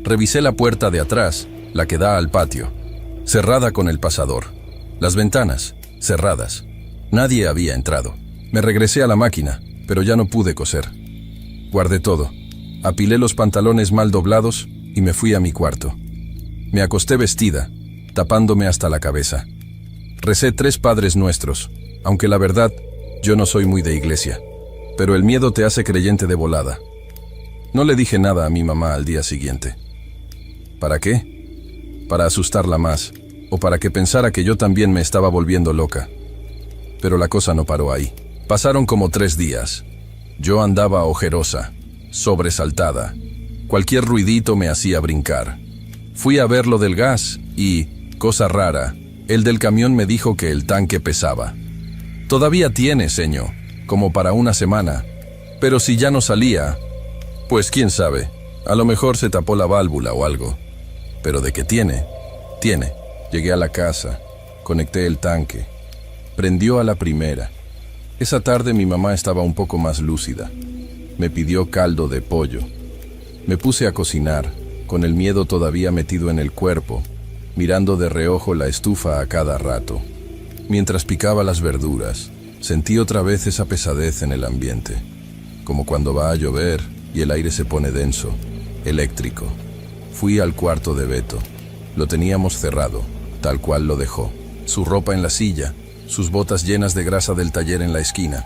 Revisé la puerta de atrás, la que da al patio, cerrada con el pasador. Las ventanas, cerradas. Nadie había entrado. Me regresé a la máquina, pero ya no pude coser. Guardé todo. Apilé los pantalones mal doblados y me fui a mi cuarto. Me acosté vestida, tapándome hasta la cabeza. Recé 3 Padres Nuestros, aunque la verdad, yo no soy muy de iglesia, pero el miedo te hace creyente de volada. No le dije nada a mi mamá al día siguiente. ¿Para qué? Para asustarla más, o para que pensara que yo también me estaba volviendo loca. Pero la cosa no paró ahí. Pasaron como 3 días. Yo andaba ojerosa, sobresaltada. Cualquier ruidito me hacía brincar. Fui a ver lo del gas y, cosa rara, el del camión me dijo que el tanque pesaba. Todavía tiene, señor, como para una semana. Pero si ya no salía, pues quién sabe, a lo mejor se tapó la válvula o algo. Pero de que tiene, tiene. Llegué a la casa, conecté el tanque. Prendió a la primera. Esa tarde mi mamá estaba un poco más lúcida. Me pidió caldo de pollo. Me puse a cocinar, con el miedo todavía metido en el cuerpo, mirando de reojo la estufa a cada rato. Mientras picaba las verduras, sentí otra vez esa pesadez en el ambiente, como cuando va a llover y el aire se pone denso, eléctrico. Fui al cuarto de Beto. Lo teníamos cerrado, tal cual lo dejó. Su ropa en la silla, sus botas llenas de grasa del taller en la esquina.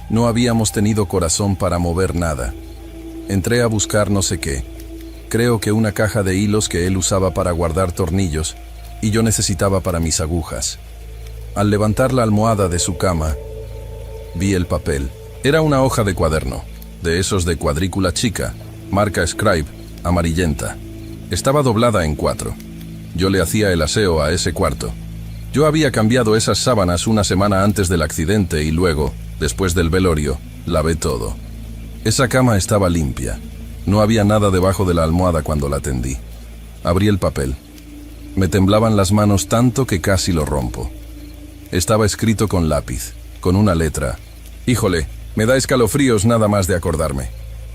No habíamos tenido corazón para mover nada. Entré a buscar no sé qué. Creo que una caja de hilos que él usaba para guardar tornillos y yo necesitaba para mis agujas. Al levantar la almohada de su cama, vi el papel. Era una hoja de cuaderno, de esos de cuadrícula chica, marca Scribe, amarillenta. Estaba doblada en 4. Yo le hacía el aseo a ese cuarto. Yo había cambiado esas sábanas una semana antes del accidente y luego, después del velorio, lavé todo. Esa cama estaba limpia. No había nada debajo de la almohada cuando la tendí. Abrí el papel. Me temblaban las manos tanto que casi lo rompo. Estaba escrito con lápiz, con una letra. Híjole, me da escalofríos nada más de acordarme.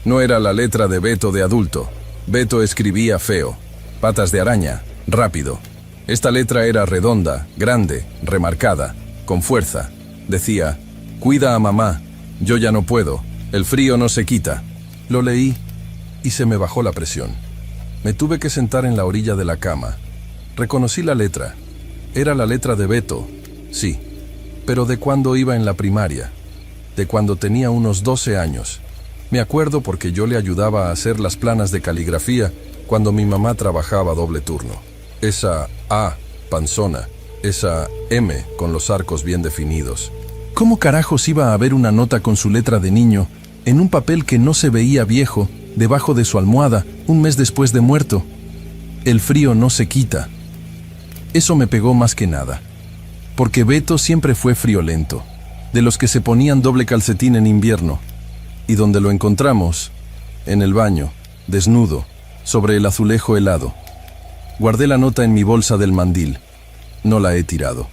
No era la letra de Beto de adulto. Beto escribía feo. Patas de araña, rápido. Esta letra era redonda, grande, remarcada, con fuerza. Decía, cuida a mamá, yo ya no puedo, el frío no se quita. Lo leí y se me bajó la presión. Me tuve que sentar en la orilla de la cama. Reconocí la letra. Era la letra de Beto, sí, pero de cuando iba en la primaria, de cuando tenía unos 12 años. Me acuerdo porque yo le ayudaba a hacer las planas de caligrafía cuando mi mamá trabajaba doble turno. Esa A, panzona, esa M con los arcos bien definidos. ¿Cómo carajos iba a haber una nota con su letra de niño en un papel que no se veía viejo, debajo de su almohada, un mes después de muerto? El frío no se quita. Eso me pegó más que nada, porque Beto siempre fue friolento, de los que se ponían doble calcetín en invierno, y donde lo encontramos, en el baño, desnudo, sobre el azulejo helado. Guardé la nota en mi bolsa del mandil. No la he tirado.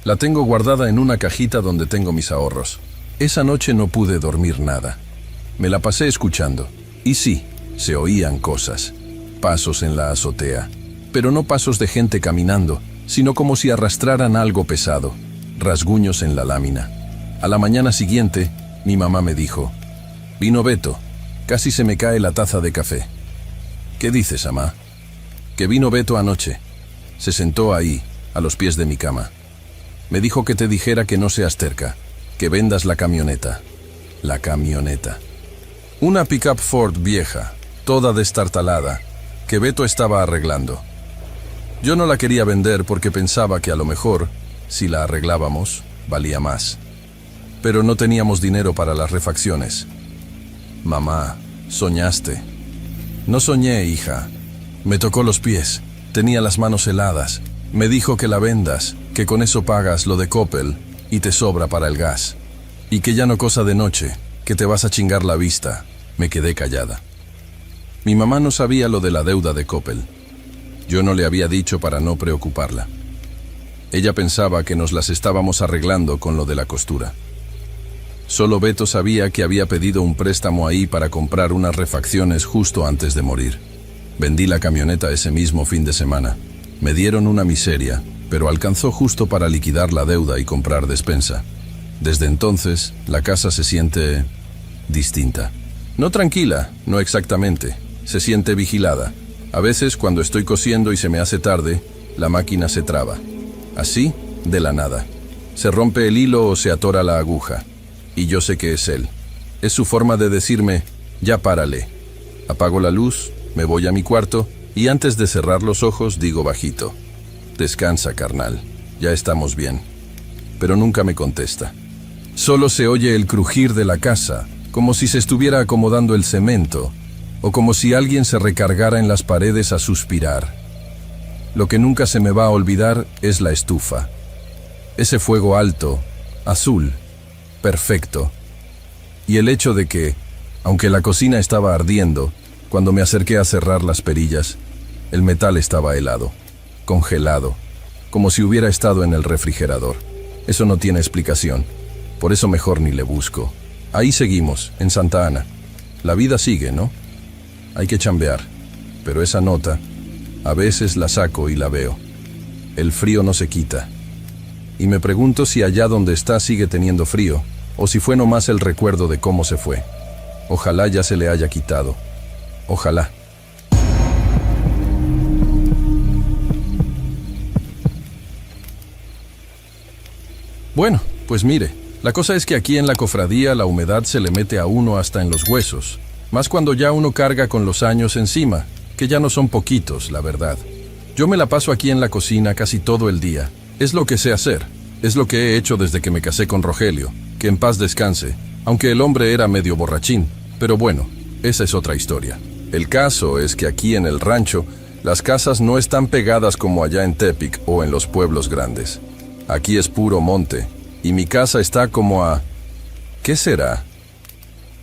La tengo guardada en una cajita donde tengo mis ahorros. Esa noche no pude dormir nada. Me la pasé escuchando. Y sí, se oían cosas. Pasos en la azotea. Pero no pasos de gente caminando, sino como si arrastraran algo pesado. Rasguños en la lámina. A la mañana siguiente, mi mamá me dijo, vino Beto. Casi se me cae la taza de café. ¿Qué dices, amá? Que vino Beto anoche. Se sentó ahí, a los pies de mi cama. Me dijo que te dijera que no seas terca, que vendas la camioneta. La camioneta. Una pickup Ford vieja, toda destartalada, que Beto estaba arreglando. Yo no la quería vender porque pensaba que a lo mejor, si la arreglábamos, valía más. Pero no teníamos dinero para las refacciones. Mamá, soñaste. No soñé, hija. Me tocó los pies, tenía las manos heladas. Me dijo que la vendas, que con eso pagas lo de Coppel y te sobra para el gas. Y que ya no cosa de noche, que te vas a chingar la vista. Me quedé callada. Mi mamá no sabía lo de la deuda de Coppel. Yo no le había dicho para no preocuparla. Ella pensaba que nos las estábamos arreglando con lo de la costura. Solo Beto sabía que había pedido un préstamo ahí para comprar unas refacciones justo antes de morir. Vendí la camioneta ese mismo fin de semana. Me dieron una miseria, pero alcanzó justo para liquidar la deuda y comprar despensa. Desde entonces, la casa se siente distinta. No tranquila, no exactamente. Se siente vigilada. A veces, cuando estoy cosiendo y se me hace tarde, la máquina se traba. Así, de la nada. Se rompe el hilo o se atora la aguja. Y yo sé que es él. Es su forma de decirme, ya párale. Apago la luz, me voy a mi cuarto y antes de cerrar los ojos digo bajito, descansa, carnal, ya estamos bien. Pero nunca me contesta. Solo se oye el crujir de la casa, como si se estuviera acomodando el cemento, o como si alguien se recargara en las paredes a suspirar. Lo que nunca se me va a olvidar es la estufa. Ese fuego alto, azul, perfecto. Y el hecho de que, aunque la cocina estaba ardiendo, cuando me acerqué a cerrar las perillas, el metal estaba helado, congelado, como si hubiera estado en el refrigerador. Eso no tiene explicación, por eso mejor ni le busco. Ahí seguimos, en Santa Ana. La vida sigue, ¿no? Hay que chambear, pero esa nota, a veces la saco y la veo. El frío no se quita. Y me pregunto si allá donde está sigue teniendo frío, o si fue nomás el recuerdo de cómo se fue. Ojalá ya se le haya quitado. Ojalá. Bueno, pues mire, la cosa es que aquí en la cofradía la humedad se le mete a uno hasta en los huesos, más cuando ya uno carga con los años encima, que ya no son poquitos, la verdad. Yo me la paso aquí en la cocina casi todo el día, es lo que sé hacer. Es lo que he hecho desde que me casé con Rogelio, que en paz descanse, aunque el hombre era medio borrachín, pero bueno, esa es otra historia. El caso es que aquí en el rancho, las casas no están pegadas como allá en Tepic o en los pueblos grandes. Aquí es puro monte, y mi casa está como a... ¿qué será?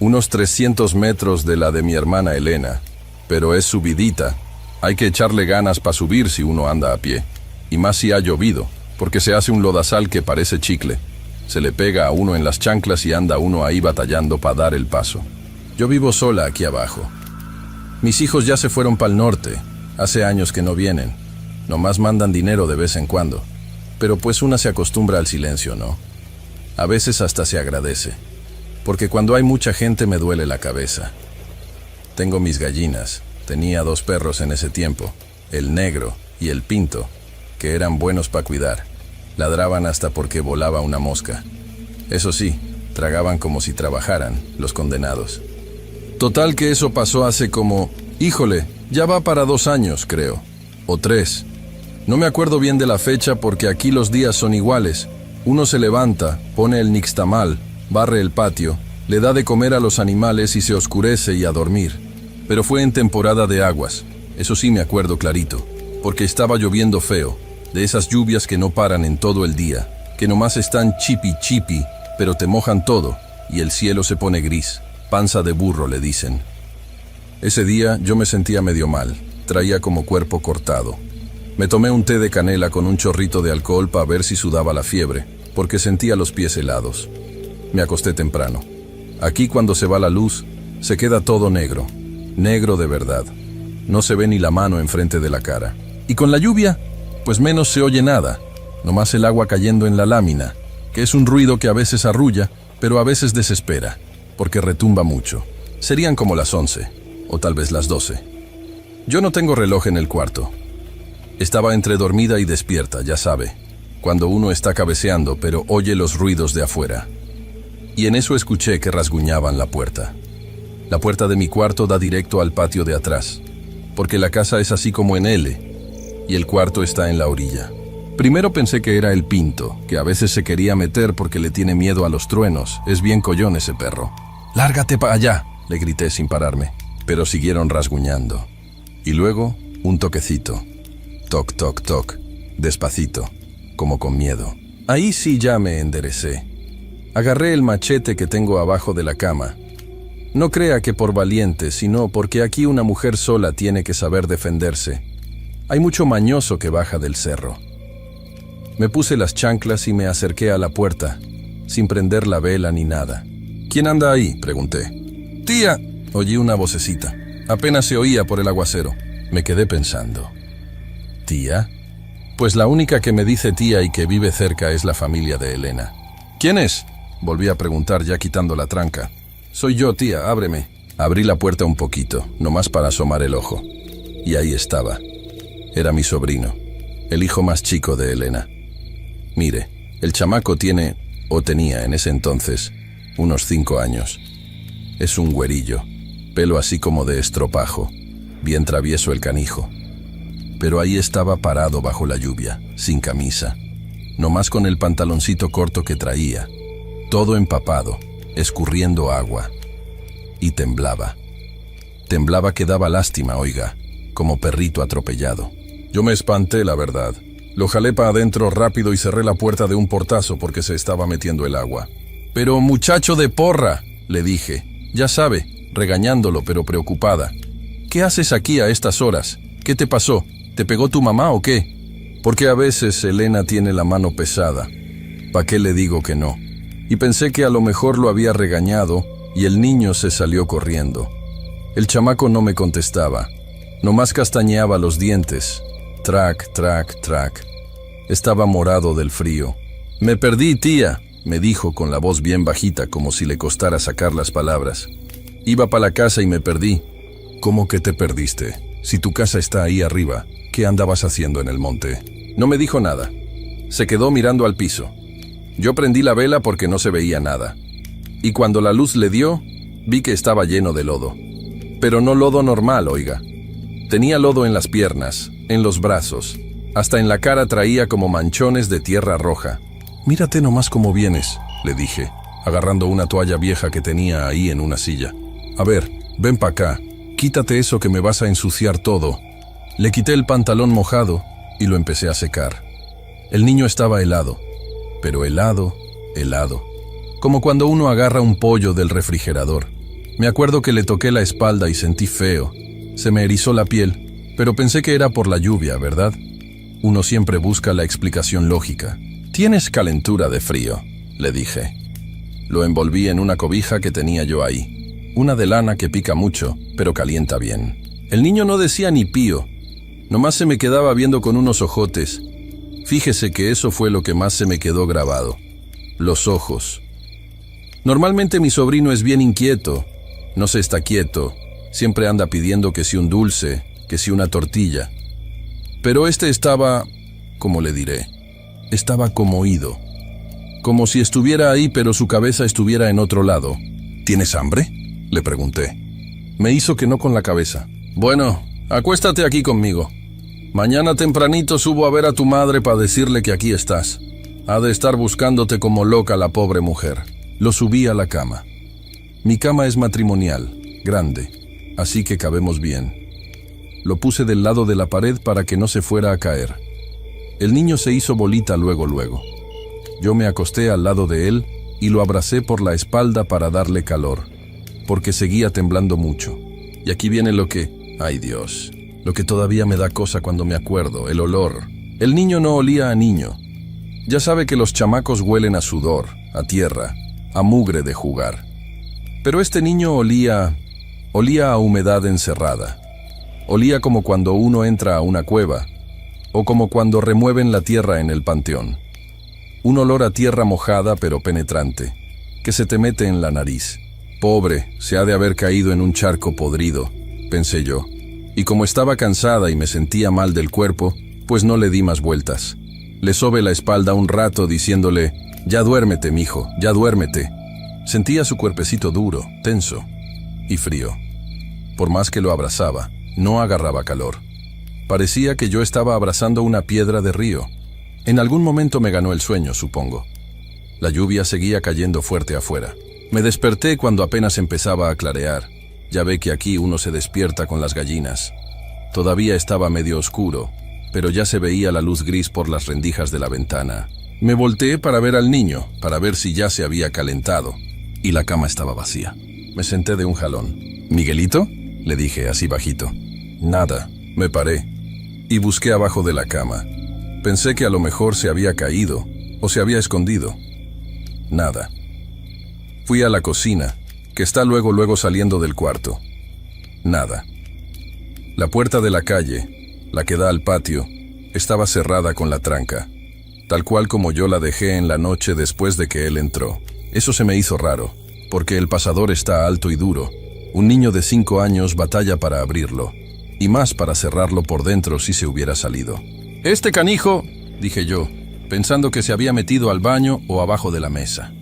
Unos 300 metros de la de mi hermana Elena, pero es subidita. Hay que echarle ganas para subir si uno anda a pie, y más si ha llovido, porque se hace un lodazal que parece chicle. Se le pega a uno en las chanclas y anda uno ahí batallando para dar el paso. Yo vivo sola aquí abajo. Mis hijos ya se fueron para el norte, hace años que no vienen. Nomás mandan dinero de vez en cuando. Pero pues una se acostumbra al silencio, ¿no? A veces hasta se agradece, porque cuando hay mucha gente me duele la cabeza. Tengo mis gallinas, tenía 2 perros en ese tiempo, el negro y el pinto, que eran buenos para cuidar. Ladraban hasta porque volaba una mosca. Eso sí, tragaban como si trabajaran, los condenados. Total que eso pasó hace como... híjole, ya va para 2 años, creo. O 3. No me acuerdo bien de la fecha porque aquí los días son iguales. Uno se levanta, pone el nixtamal, barre el patio, le da de comer a los animales y se oscurece y a dormir. Pero fue en temporada de aguas. Eso sí me acuerdo clarito, porque estaba lloviendo feo. De esas lluvias que no paran en todo el día, que nomás están chipi chipi, pero te mojan todo, y el cielo se pone gris, panza de burro le dicen. Ese día yo me sentía medio mal, traía como cuerpo cortado. Me tomé un té de canela con un chorrito de alcohol para ver si sudaba la fiebre, porque sentía los pies helados. Me acosté temprano. Aquí cuando se va la luz, se queda todo negro, negro de verdad. No se ve ni la mano enfrente de la cara. Y con la lluvia, pues menos se oye nada, nomás el agua cayendo en la lámina, que es un ruido que a veces arrulla, pero a veces desespera, porque retumba mucho. Serían como las 11, o tal vez las 12. Yo no tengo reloj en el cuarto. Estaba entre dormida y despierta, ya sabe, cuando uno está cabeceando, pero oye los ruidos de afuera. Y en eso escuché que rasguñaban la puerta. La puerta de mi cuarto da directo al patio de atrás, porque la casa es así como en L, y el cuarto está en la orilla. Primero pensé que era el pinto, que a veces se quería meter porque le tiene miedo a los truenos. Es bien collón ese perro. «¡Lárgate para allá!», le grité sin pararme, pero siguieron rasguñando. Y luego, un toquecito. Toc, toc, toc. Despacito, como con miedo. Ahí sí ya me enderecé. Agarré el machete que tengo abajo de la cama. No crea que por valiente, sino porque aquí una mujer sola tiene que saber defenderse. Hay mucho mañoso que baja del cerro. Me puse las chanclas y me acerqué a la puerta, sin prender la vela ni nada. «¿Quién anda ahí?», pregunté. «Tía», oí una vocecita. Apenas se oía por el aguacero. Me quedé pensando. ¿Tía? Pues la única que me dice tía y que vive cerca es la familia de Elena. «¿Quién es?», volví a preguntar ya quitando la tranca. «Soy yo, tía, ábreme». Abrí la puerta un poquito, nomás para asomar el ojo. Y ahí estaba. Era mi sobrino, el hijo más chico de Elena. Mire, el chamaco tiene, o tenía en ese entonces, unos 5 años. Es un güerillo, pelo así como de estropajo, bien travieso el canijo. Pero ahí estaba parado bajo la lluvia, sin camisa, nomás con el pantaloncito corto que traía, todo empapado, escurriendo agua. Y temblaba. Temblaba que daba lástima, oiga, como perrito atropellado. Yo me espanté, la verdad. Lo jalé para adentro rápido y cerré la puerta de un portazo porque se estaba metiendo el agua. «Pero muchacho de porra», le dije, ya sabe, regañándolo pero preocupada. «¿Qué haces aquí a estas horas? ¿Qué te pasó? ¿Te pegó tu mamá o qué?» Porque a veces Elena tiene la mano pesada. ¿Pa' qué le digo que no? Y pensé que a lo mejor lo había regañado y el niño se salió corriendo. El chamaco no me contestaba. Nomás castañeaba los dientes. Trac, trac, trac. Estaba morado del frío. «Me perdí, tía», me dijo con la voz bien bajita, como si le costara sacar las palabras. «Iba para la casa y me perdí». «¿Cómo que te perdiste? Si tu casa está ahí arriba, ¿qué andabas haciendo en el monte?» No me dijo nada. Se quedó mirando al piso. Yo prendí la vela porque no se veía nada. Y cuando la luz le dio, vi que estaba lleno de lodo. Pero no lodo normal, oiga. Tenía lodo en las piernas, en los brazos. Hasta en la cara traía como manchones de tierra roja. Mírate nomás cómo vienes, le dije, agarrando una toalla vieja que tenía ahí en una silla. A ver, ven pa' acá, quítate eso que me vas a ensuciar todo. Le quité el pantalón mojado y lo empecé a secar. El niño estaba helado, pero helado, helado. Como cuando uno agarra un pollo del refrigerador. Me acuerdo que le toqué la espalda y sentí feo. Se me erizó la piel, pero pensé que era por la lluvia, ¿verdad? Uno siempre busca la explicación lógica. «Tienes calentura de frío», le dije. Lo envolví en una cobija que tenía yo ahí. Una de lana que pica mucho, pero calienta bien. El niño no decía ni pío. Nomás se me quedaba viendo con unos ojotes. Fíjese que eso fue lo que más se me quedó grabado. Los ojos. Normalmente mi sobrino es bien inquieto. No se está quieto. Siempre anda pidiendo que si un dulce, que si una tortilla. Pero este estaba, ¿cómo le diré? Estaba como oído. Como si estuviera ahí, pero su cabeza estuviera en otro lado. ¿Tienes hambre?, le pregunté. Me hizo que no con la cabeza. Bueno, acuéstate aquí conmigo. Mañana tempranito subo a ver a tu madre para decirle que aquí estás. Ha de estar buscándote como loca la pobre mujer. Lo subí a la cama. Mi cama es matrimonial, grande, así que cabemos bien. Lo puse del lado de la pared para que no se fuera a caer. El niño se hizo bolita luego. Yo me acosté al lado de él y lo abracé por la espalda para darle calor, porque seguía temblando mucho. Y aquí viene lo que, ay Dios, lo que todavía me da cosa cuando me acuerdo, el olor. El niño no olía a niño. Ya sabe que los chamacos huelen a sudor, a tierra, a mugre de jugar. Pero este niño olía a humedad encerrada. Olía como cuando uno entra a una cueva, o como cuando remueven la tierra en el panteón. Un olor a tierra mojada pero penetrante, que se te mete en la nariz. Pobre, se ha de haber caído en un charco podrido, pensé yo. Y como estaba cansada y me sentía mal del cuerpo, pues no le di más vueltas. Le sobé la espalda un rato diciéndole, «Ya duérmete, mijo, ya duérmete». Sentía su cuerpecito duro, tenso y frío. Por más que lo abrazaba, no agarraba calor. Parecía que yo estaba abrazando una piedra de río. En algún momento me ganó el sueño, supongo. La lluvia seguía cayendo fuerte afuera. Me desperté cuando apenas empezaba a clarear. Ya ve que aquí uno se despierta con las gallinas. Todavía estaba medio oscuro, pero ya se veía la luz gris por las rendijas de la ventana. Me volteé para ver al niño, para ver si ya se había calentado, y la cama estaba vacía. Me senté de un jalón. «¿Miguelito?», le dije así bajito. Nada. Me paré y busqué abajo de la cama. Pensé que a lo mejor se había caído o se había escondido. Nada. Fui a la cocina, que está luego saliendo del cuarto. Nada. La puerta de la calle, la que da al patio, estaba cerrada con la tranca, tal cual como yo la dejé en la noche después de que él entró. Eso se me hizo raro, porque el pasador está alto y duro. Un niño de 5 años batalla para abrirlo, y más para cerrarlo por dentro si se hubiera salido. «Este canijo», dije yo, pensando que se había metido al baño o abajo de la mesa.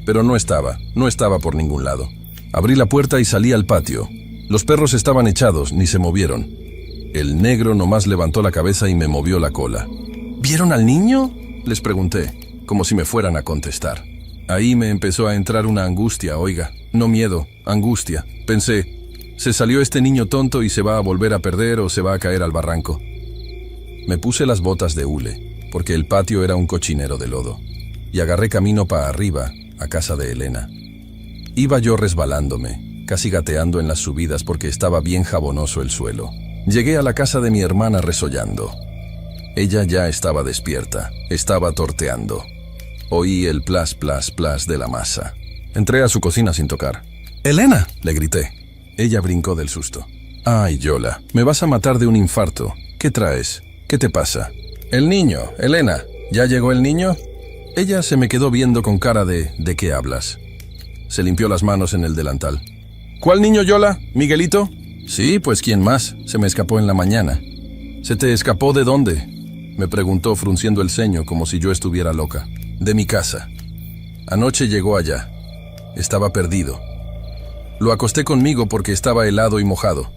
Pero no estaba por ningún lado. Abrí la puerta y salí al patio. Los perros estaban echados, ni se movieron. El negro nomás levantó la cabeza y me movió la cola. «¿Vieron al niño?», les pregunté, como si me fueran a contestar. Ahí me empezó a entrar una angustia, oiga, no miedo, angustia. Pensé, ¿se salió este niño tonto y se va a volver a perder o se va a caer al barranco? Me puse las botas de hule, porque el patio era un cochinero de lodo, y agarré camino para arriba, a casa de Elena. Iba yo resbalándome, casi gateando en las subidas porque estaba bien jabonoso el suelo. Llegué a la casa de mi hermana resollando. Ella ya estaba despierta, estaba torteando. Oí el plas, plas, plas de la masa. Entré a su cocina sin tocar. «¡Elena!», le grité. Ella brincó del susto. «Ay, Yola, me vas a matar de un infarto. ¿Qué traes? ¿Qué te pasa?» «El niño, Elena. ¿Ya llegó el niño?» Ella se me quedó viendo con cara de «¿De qué hablas?». Se limpió las manos en el delantal. «¿Cuál niño, Yola? ¿Miguelito?» «Sí, pues ¿quién más? Se me escapó en la mañana». «¿Se te escapó de dónde?», me preguntó frunciendo el ceño como si yo estuviera loca. «De mi casa. Anoche llegó allá. Estaba perdido. Lo acosté conmigo porque estaba helado y mojado,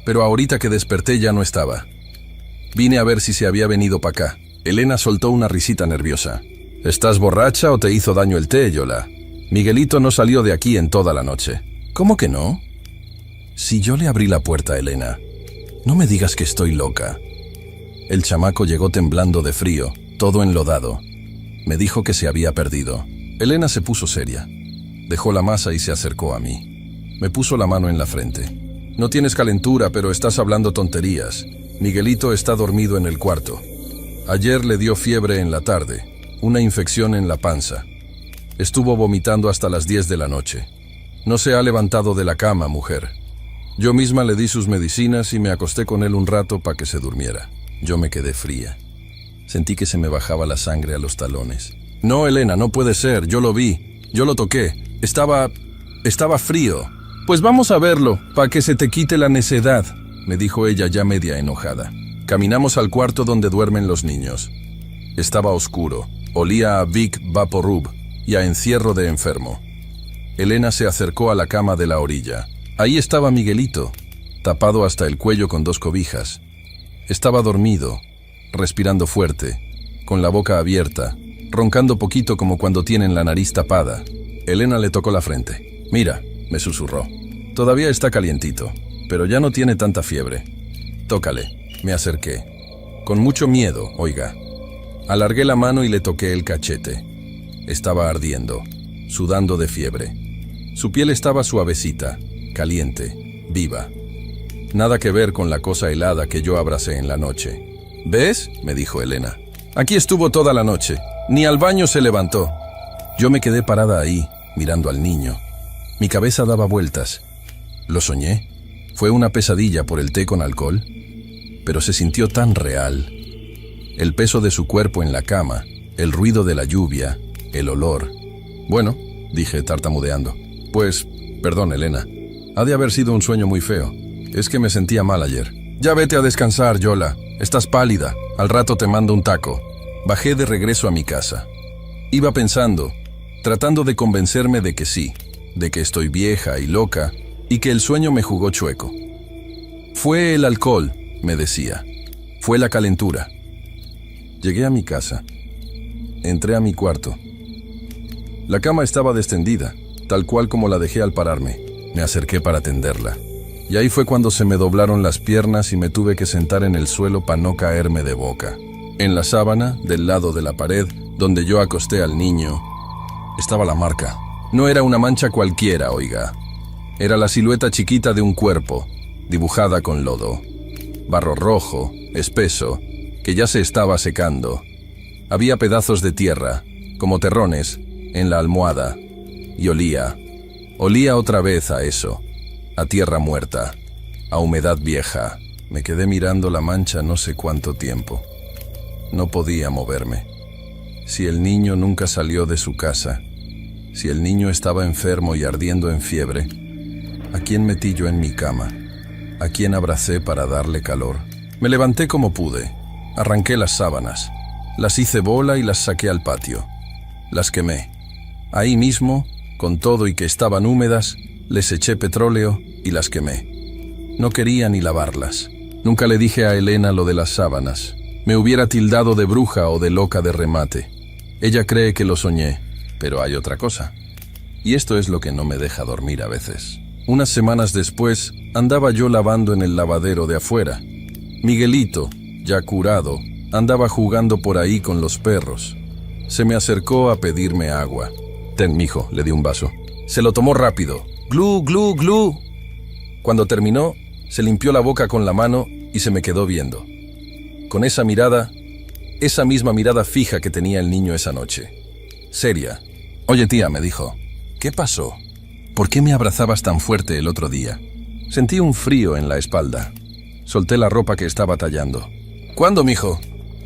pero ahorita que desperté ya no estaba. Vine a ver si se había venido para acá». Elena soltó una risita nerviosa. ¿Estás borracha o te hizo daño el té, Yola? Miguelito no salió de aquí en toda la noche. ¿Cómo que no? Si yo le abrí la puerta a Elena. No me digas que estoy loca. El chamaco llegó temblando de frío, todo enlodado. Me dijo que se había perdido. Elena se puso seria. Dejó la masa y se acercó a mí. Me puso la mano en la frente. No tienes calentura, pero estás hablando tonterías. Miguelito está dormido en el cuarto. Ayer le dio fiebre en la tarde, una infección en la panza. Estuvo vomitando hasta las 10 de la noche. No se ha levantado de la cama, mujer. Yo misma le di sus medicinas y me acosté con él un rato para que se durmiera. Yo me quedé fría. Sentí que se me bajaba la sangre a los talones. No, Elena, no puede ser, yo lo vi. Yo lo toqué. Estaba frío. Pues vamos a verlo, para que se te quite la necedad, me dijo ella ya media enojada. Caminamos al cuarto donde duermen los niños. Estaba oscuro, olía a Vic Vaporub y a encierro de enfermo. Elena se acercó a la cama de la orilla. Ahí estaba Miguelito, tapado hasta el cuello con 2 cobijas. Estaba dormido, respirando fuerte, con la boca abierta, roncando poquito como cuando tienen la nariz tapada. Elena le tocó la frente. Mira, me susurró. Todavía está calientito, pero ya no tiene tanta fiebre. Tócale. Me acerqué. Con mucho miedo, oiga. Alargué la mano y le toqué el cachete. Estaba ardiendo, sudando de fiebre. Su piel estaba suavecita, caliente, viva. Nada que ver con la cosa helada que yo abracé en la noche. ¿Ves?, me dijo Elena. Aquí estuvo toda la noche. Ni al baño se levantó. Yo me quedé parada ahí, mirando al niño. Mi cabeza daba vueltas. ¿Lo soñé? ¿Fue una pesadilla por el té con alcohol? Pero se sintió tan real. El peso de su cuerpo en la cama, el ruido de la lluvia, el olor. Bueno, dije tartamudeando. Pues, perdón, Elena. Ha de haber sido un sueño muy feo. Es que me sentía mal ayer. Ya vete a descansar, Yola. Estás pálida. Al rato te mando un taco. Bajé de regreso a mi casa. Iba pensando, tratando de convencerme de que sí, de que estoy vieja y loca, y que el sueño me jugó chueco. Fue el alcohol, me decía. Fue la calentura. Llegué a mi casa. Entré a mi cuarto. La cama estaba destendida, tal cual como la dejé al pararme. Me acerqué para tenderla. Y ahí fue cuando se me doblaron las piernas y me tuve que sentar en el suelo para no caerme de boca. En la sábana, del lado de la pared, donde yo acosté al niño, estaba la marca. No era una mancha cualquiera, oiga. Era la silueta chiquita de un cuerpo, dibujada con lodo. Barro rojo, espeso, que ya se estaba secando. Había pedazos de tierra, como terrones, en la almohada. Y olía otra vez a eso, a tierra muerta, a humedad vieja. Me quedé mirando la mancha no sé cuánto tiempo. No podía moverme. Si el niño nunca salió de su casa, si el niño estaba enfermo y ardiendo en fiebre, ¿a quién metí yo en mi cama? ¿A quién abracé para darle calor? Me levanté como pude, arranqué las sábanas, las hice bola y las saqué al patio. Las quemé. Ahí mismo, con todo y que estaban húmedas, les eché petróleo y las quemé. No quería ni lavarlas. Nunca le dije a Elena lo de las sábanas. Me hubiera tildado de bruja o de loca de remate. Ella cree que lo soñé, pero hay otra cosa. Y esto es lo que no me deja dormir a veces. Unas semanas después, andaba yo lavando en el lavadero de afuera. Miguelito, ya curado, andaba jugando por ahí con los perros. Se me acercó a pedirme agua. Ten, mijo, le di un vaso. Se lo tomó rápido. ¡Glú, glú, glú! Cuando terminó, se limpió la boca con la mano y se me quedó viendo. Con esa misma mirada fija que tenía el niño esa noche. Seria. Oye, tía, me dijo, ¿qué pasó? ¿Por qué me abrazabas tan fuerte el otro día? Sentí un frío en la espalda. Solté la ropa que estaba tallando. ¿Cuándo, mijo?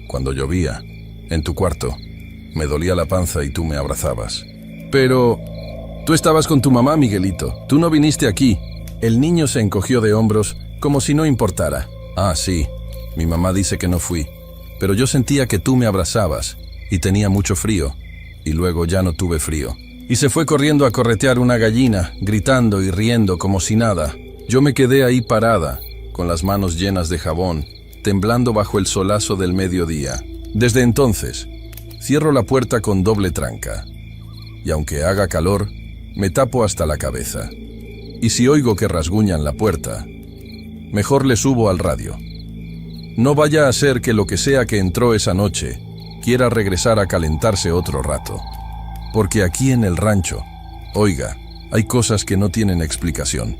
Cuando llovía, en tu cuarto. Me dolía la panza y tú me abrazabas. Pero tú estabas con tu mamá, Miguelito. Tú no viniste aquí. El niño se encogió de hombros, como si no importara. Ah, sí. Mi mamá dice que no fui. Pero yo sentía que tú me abrazabas y tenía mucho frío. Y luego ya no tuve frío. Y se fue corriendo a corretear una gallina, gritando y riendo como si nada. Yo me quedé ahí parada, con las manos llenas de jabón, temblando bajo el solazo del mediodía. Desde entonces, Cierro la puerta con doble tranca. Y aunque haga calor, me tapo hasta la cabeza. Y si oigo que rasguñan la puerta, mejor le subo al radio. No vaya a ser que lo que sea que entró esa noche quiera regresar a calentarse otro rato. Porque aquí en el rancho, oiga, hay cosas que no tienen explicación.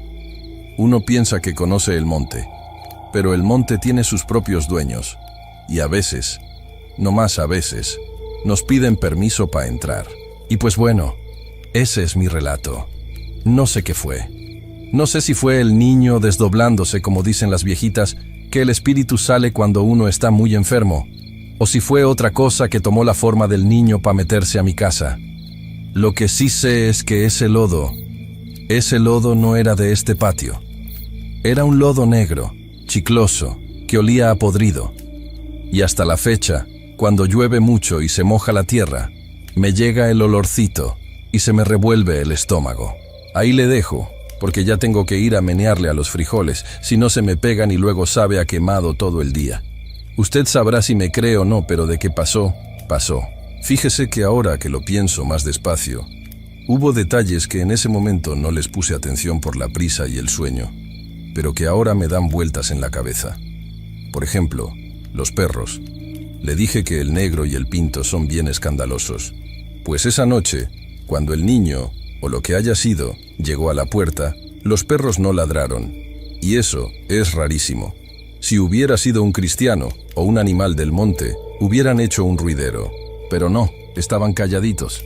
Uno piensa que conoce el monte, pero el monte tiene sus propios dueños, y a veces, no más a veces, nos piden permiso para entrar. Y pues bueno, ese es mi relato. No sé qué fue. No sé si fue el niño desdoblándose, como dicen las viejitas, que el espíritu sale cuando uno está muy enfermo, o si fue otra cosa que tomó la forma del niño para meterse a mi casa. Lo que sí sé es que ese lodo no era de este patio. Era un lodo negro, chicloso, que olía a podrido. Y hasta la fecha, cuando llueve mucho y se moja la tierra, me llega el olorcito y se me revuelve el estómago. Ahí le dejo, porque ya tengo que ir a menearle a los frijoles, si no se me pegan y luego sabe a quemado todo el día. Usted sabrá si me cree o no, pero de qué pasó, pasó. Fíjese que ahora que lo pienso más despacio, hubo detalles que en ese momento no les puse atención por la prisa y el sueño, pero que ahora me dan vueltas en la cabeza. Por ejemplo, los perros. Le dije que el negro y el pinto son bien escandalosos. Pues esa noche, cuando el niño, o lo que haya sido, llegó a la puerta, los perros no ladraron. Y eso es rarísimo. Si hubiera sido un cristiano o un animal del monte, hubieran hecho un ruidero. Pero no, estaban calladitos.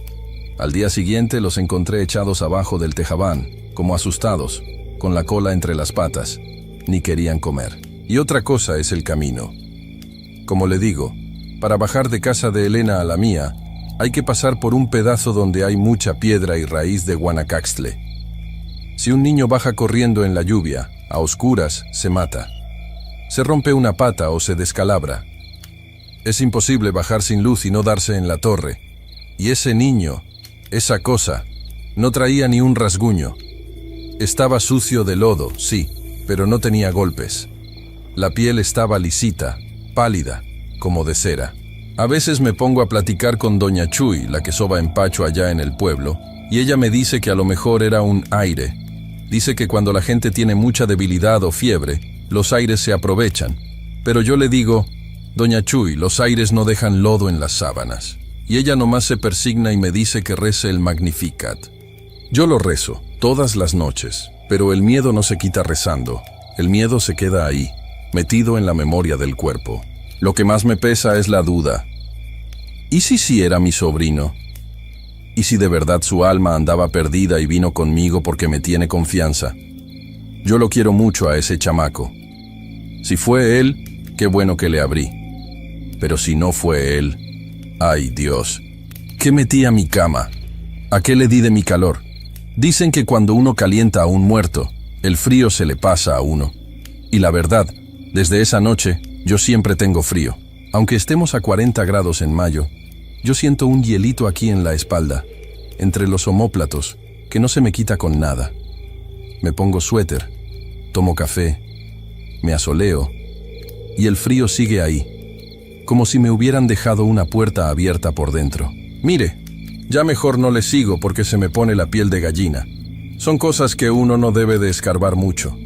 Al día siguiente los encontré echados abajo del tejabán, como asustados, con la cola entre las patas. Ni querían comer. Y otra cosa es el camino. Como le digo, para bajar de casa de Elena a la mía, hay que pasar por un pedazo donde hay mucha piedra y raíz de guanacaxtle. Si un niño baja corriendo en la lluvia, a oscuras, se mata. Se rompe una pata o se descalabra. Es imposible bajar sin luz y no darse en la torre. Y ese niño, esa cosa, no traía ni un rasguño. Estaba sucio de lodo, sí, pero no tenía golpes. La piel estaba lisita, pálida, como de cera. A veces me pongo a platicar con doña Chuy, la que soba empacho allá en el pueblo, y ella me dice que a lo mejor era un aire. Dice que cuando la gente tiene mucha debilidad o fiebre, los aires se aprovechan. Pero yo le digo, doña Chuy, los aires no dejan lodo en las sábanas. Y ella nomás se persigna y me dice que rece el Magnificat. Yo lo rezo, todas las noches, pero el miedo no se quita rezando. El miedo se queda ahí, metido en la memoria del cuerpo. Lo que más me pesa es la duda. ¿Y si sí era mi sobrino? ¿Y si de verdad su alma andaba perdida y vino conmigo porque me tiene confianza? Yo lo quiero mucho a ese chamaco. Si fue él, qué bueno que le abrí. Pero si no fue él, ¡ay Dios! ¿Qué metí a mi cama? ¿A qué le di de mi calor? Dicen que cuando uno calienta a un muerto, el frío se le pasa a uno. Y la verdad, desde esa noche, yo siempre tengo frío. Aunque estemos a 40 grados en mayo, yo siento un hielito aquí en la espalda, entre los omóplatos, que no se me quita con nada. Me pongo suéter, tomo café, me asoleo, y el frío sigue ahí, como si me hubieran dejado una puerta abierta por dentro. Mire, ya mejor no le sigo porque se me pone la piel de gallina. Son cosas que uno no debe de escarbar mucho.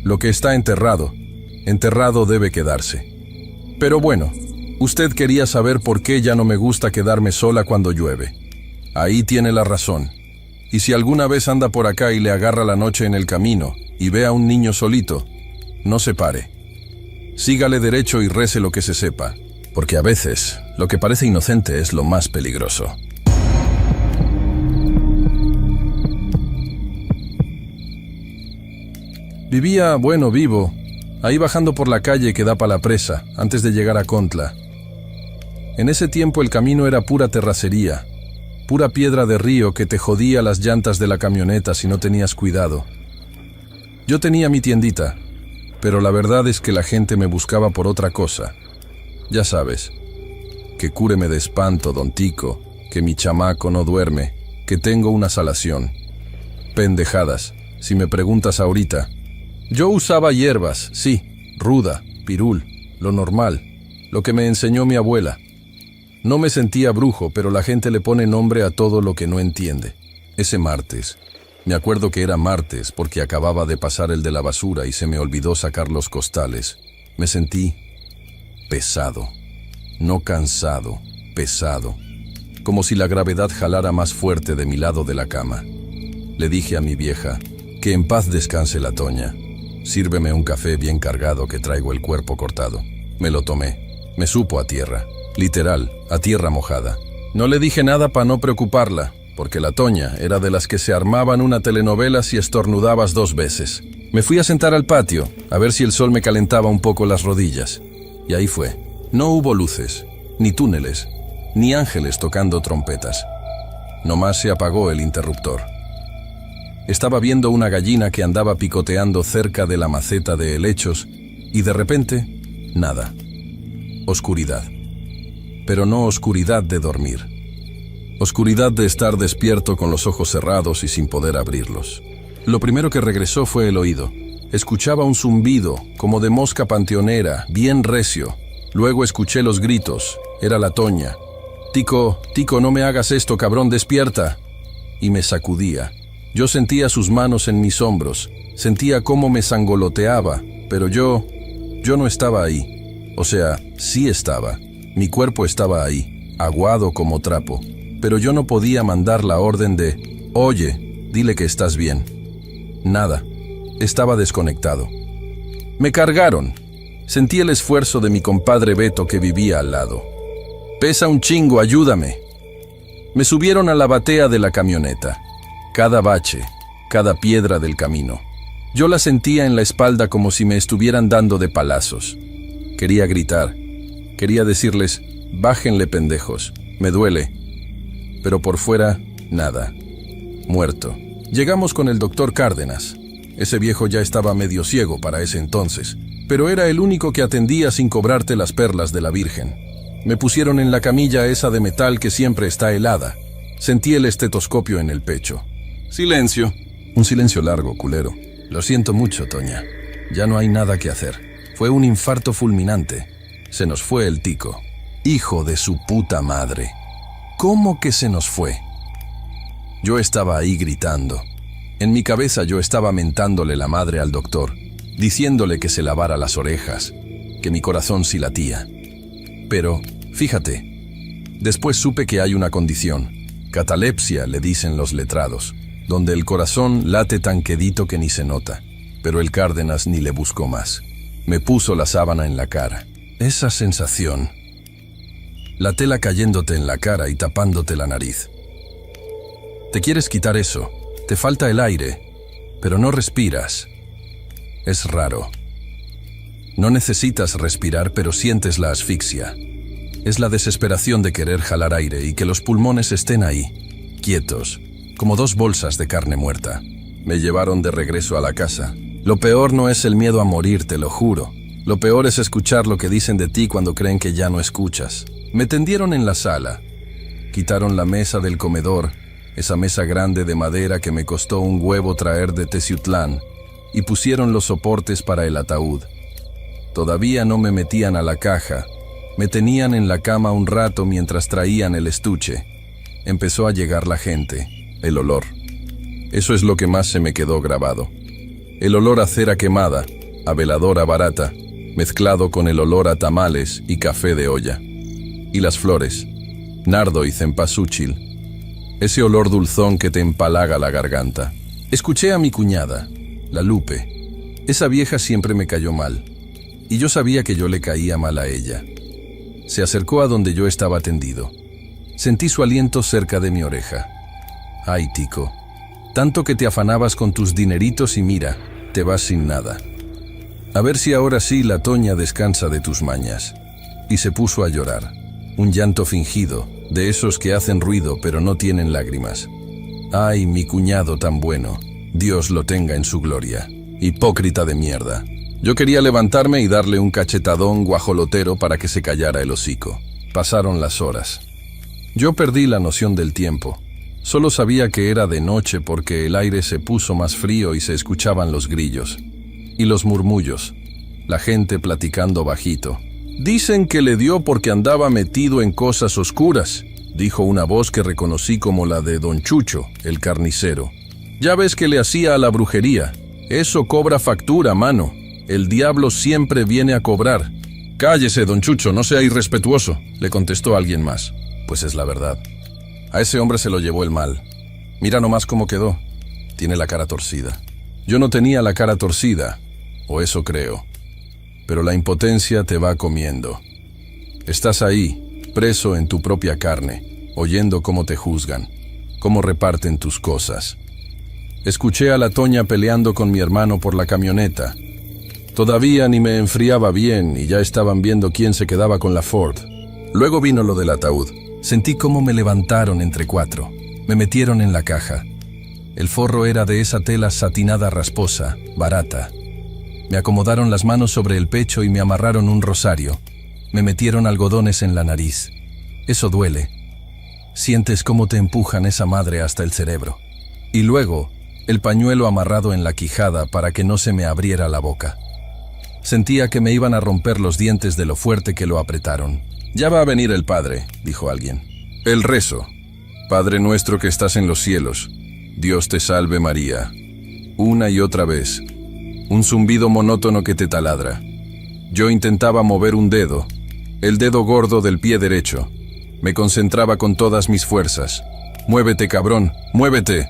Lo que está enterrado, enterrado debe quedarse. Pero bueno, usted quería saber por qué ya no me gusta quedarme sola cuando llueve. Ahí tiene la razón. Y si alguna vez anda por acá y le agarra la noche en el camino y ve a un niño solito, no se pare. Sígale derecho y rece lo que se sepa, porque a veces lo que parece inocente es lo más peligroso. Vivo, ahí bajando por la calle que da pa' la presa, antes de llegar a Contla. En ese tiempo el camino era pura terracería, pura piedra de río que te jodía las llantas de la camioneta si no tenías cuidado. Yo tenía mi tiendita, pero la verdad es que la gente me buscaba por otra cosa. Ya sabes, que cúreme de espanto, don Tico, que mi chamaco no duerme, que tengo una salación. Pendejadas, si me preguntas ahorita. Yo usaba hierbas, sí, ruda, pirul, lo normal, lo que me enseñó mi abuela. No me sentía brujo, pero la gente le pone nombre a todo lo que no entiende. Ese martes, me acuerdo que era martes porque acababa de pasar el de la basura y se me olvidó sacar los costales. Me sentí pesado, no cansado, pesado, como si la gravedad jalara más fuerte de mi lado de la cama. Le dije a mi vieja, que en paz descanse la Toña. Sírveme un café bien cargado que traigo el cuerpo cortado. Me lo tomé. Me supo a tierra. Literal, a tierra mojada. No le dije nada para no preocuparla, porque la Toña era de las que se armaban una telenovela si estornudabas 2 veces. Me fui a sentar al patio, a ver si el sol me calentaba un poco las rodillas. Y ahí fue. No hubo luces, ni túneles, ni ángeles tocando trompetas. Nomás se apagó el interruptor. Estaba viendo una gallina que andaba picoteando cerca de la maceta de helechos y de repente, nada. Oscuridad. Pero no oscuridad de dormir. Oscuridad de estar despierto con los ojos cerrados y sin poder abrirlos. Lo primero que regresó fue el oído. Escuchaba un zumbido, como de mosca panteonera, bien recio. Luego escuché los gritos. Era la Toña. Tico, no me hagas esto, cabrón, despierta. Y me sacudía. Yo sentía sus manos en mis hombros. Sentía cómo me sangoloteaba, pero yo no estaba ahí. O sea, sí estaba. Mi cuerpo estaba ahí, aguado como trapo. Pero yo no podía mandar la orden de, oye, dile que estás bien. Nada. Estaba desconectado. Me cargaron. Sentí el esfuerzo de mi compadre Beto que vivía al lado. Pesa un chingo, ayúdame. Me subieron a la batea de la camioneta. Cada bache, cada piedra del camino. Yo la sentía en la espalda como si me estuvieran dando de palazos. Quería gritar. Quería decirles, bájenle pendejos, me duele. Pero por fuera, nada. Muerto. Llegamos con el doctor Cárdenas. Ese viejo ya estaba medio ciego para ese entonces, pero era el único que atendía sin cobrarte las perlas de la Virgen. Me pusieron en la camilla esa de metal que siempre está helada. Sentí el estetoscopio en el pecho. Silencio. Un silencio largo, culero. Lo siento mucho, Toña. Ya no hay nada que hacer. Fue un infarto fulminante. Se nos fue el Tico. Hijo de su puta madre. ¿Cómo que se nos fue? Yo estaba ahí gritando. En mi cabeza yo estaba mentándole la madre al doctor, diciéndole que se lavara las orejas, que mi corazón sí latía. Pero, fíjate, después supe que hay una condición, catalepsia le dicen los letrados, donde el corazón late tan quedito que ni se nota. Pero el Cárdenas ni le buscó más. Me puso la sábana en la cara. Esa sensación. La tela cayéndote en la cara y tapándote la nariz. Te quieres quitar eso. Te falta el aire, pero no respiras. Es raro. No necesitas respirar, pero sientes la asfixia. Es la desesperación de querer jalar aire y que los pulmones estén ahí, quietos, como 2 bolsas de carne muerta. Me llevaron de regreso a la casa. Lo peor no es el miedo a morir, te lo juro. Lo peor es escuchar lo que dicen de ti cuando creen que ya no escuchas. Me tendieron en la sala. Quitaron la mesa del comedor, esa mesa grande de madera que me costó un huevo traer de Teciutlán, y pusieron los soportes para el ataúd. Todavía no me metían a la caja. Me tenían en la cama un rato mientras traían el estuche. Empezó a llegar la gente, el olor. Eso es lo que más se me quedó grabado. El olor a cera quemada, a veladora barata, mezclado con el olor a tamales y café de olla. Y las flores, nardo y cempasúchil. Ese olor dulzón que te empalaga la garganta. Escuché a mi cuñada, la Lupe. Esa vieja siempre me cayó mal. Y yo sabía que yo le caía mal a ella. Se acercó a donde yo estaba tendido. Sentí su aliento cerca de mi oreja. Ay, Tico, tanto que te afanabas con tus dineritos y mira, te vas sin nada. A ver si ahora sí la Toña descansa de tus mañas. Y se puso a llorar. Un llanto fingido, de esos que hacen ruido pero no tienen lágrimas. Ay, mi cuñado tan bueno, Dios lo tenga en su gloria. Hipócrita de mierda. Yo quería levantarme y darle un cachetadón guajolotero para que se callara el hocico. Pasaron las horas. Yo perdí la noción del tiempo. Solo sabía que era de noche porque el aire se puso más frío y se escuchaban los grillos. Y los murmullos. La gente platicando bajito. Dicen que le dio porque andaba metido en cosas oscuras, dijo una voz que reconocí como la de Don Chucho, el carnicero. Ya ves que le hacía a la brujería. Eso cobra factura, mano. El diablo siempre viene a cobrar. Cállese, Don Chucho, no sea irrespetuoso, le contestó alguien más. Pues es la verdad. A ese hombre se lo llevó el mal. Mira nomás cómo quedó. Tiene la cara torcida. Yo no tenía la cara torcida, o eso creo. Pero la impotencia te va comiendo. Estás ahí, preso en tu propia carne, oyendo cómo te juzgan, cómo reparten tus cosas. Escuché a la Toña peleando con mi hermano por la camioneta. Todavía ni me enfriaba bien y ya estaban viendo quién se quedaba con la Ford. Luego vino lo del ataúd. Sentí cómo me levantaron entre 4. Me metieron en la caja. El forro era de esa tela satinada rasposa, barata. Me acomodaron las manos sobre el pecho y me amarraron un rosario. Me metieron algodones en la nariz. Eso duele. Sientes cómo te empujan esa madre hasta el cerebro. Y luego, el pañuelo amarrado en la quijada para que no se me abriera la boca. Sentía que me iban a romper los dientes de lo fuerte que lo apretaron. Ya va a venir el Padre, dijo alguien. El rezo. Padre nuestro que estás en los cielos, Dios te salve María. Una y otra vez. Un zumbido monótono que te taladra. Yo intentaba mover un dedo, el dedo gordo del pie derecho. Me concentraba con todas mis fuerzas. Muévete, cabrón, muévete.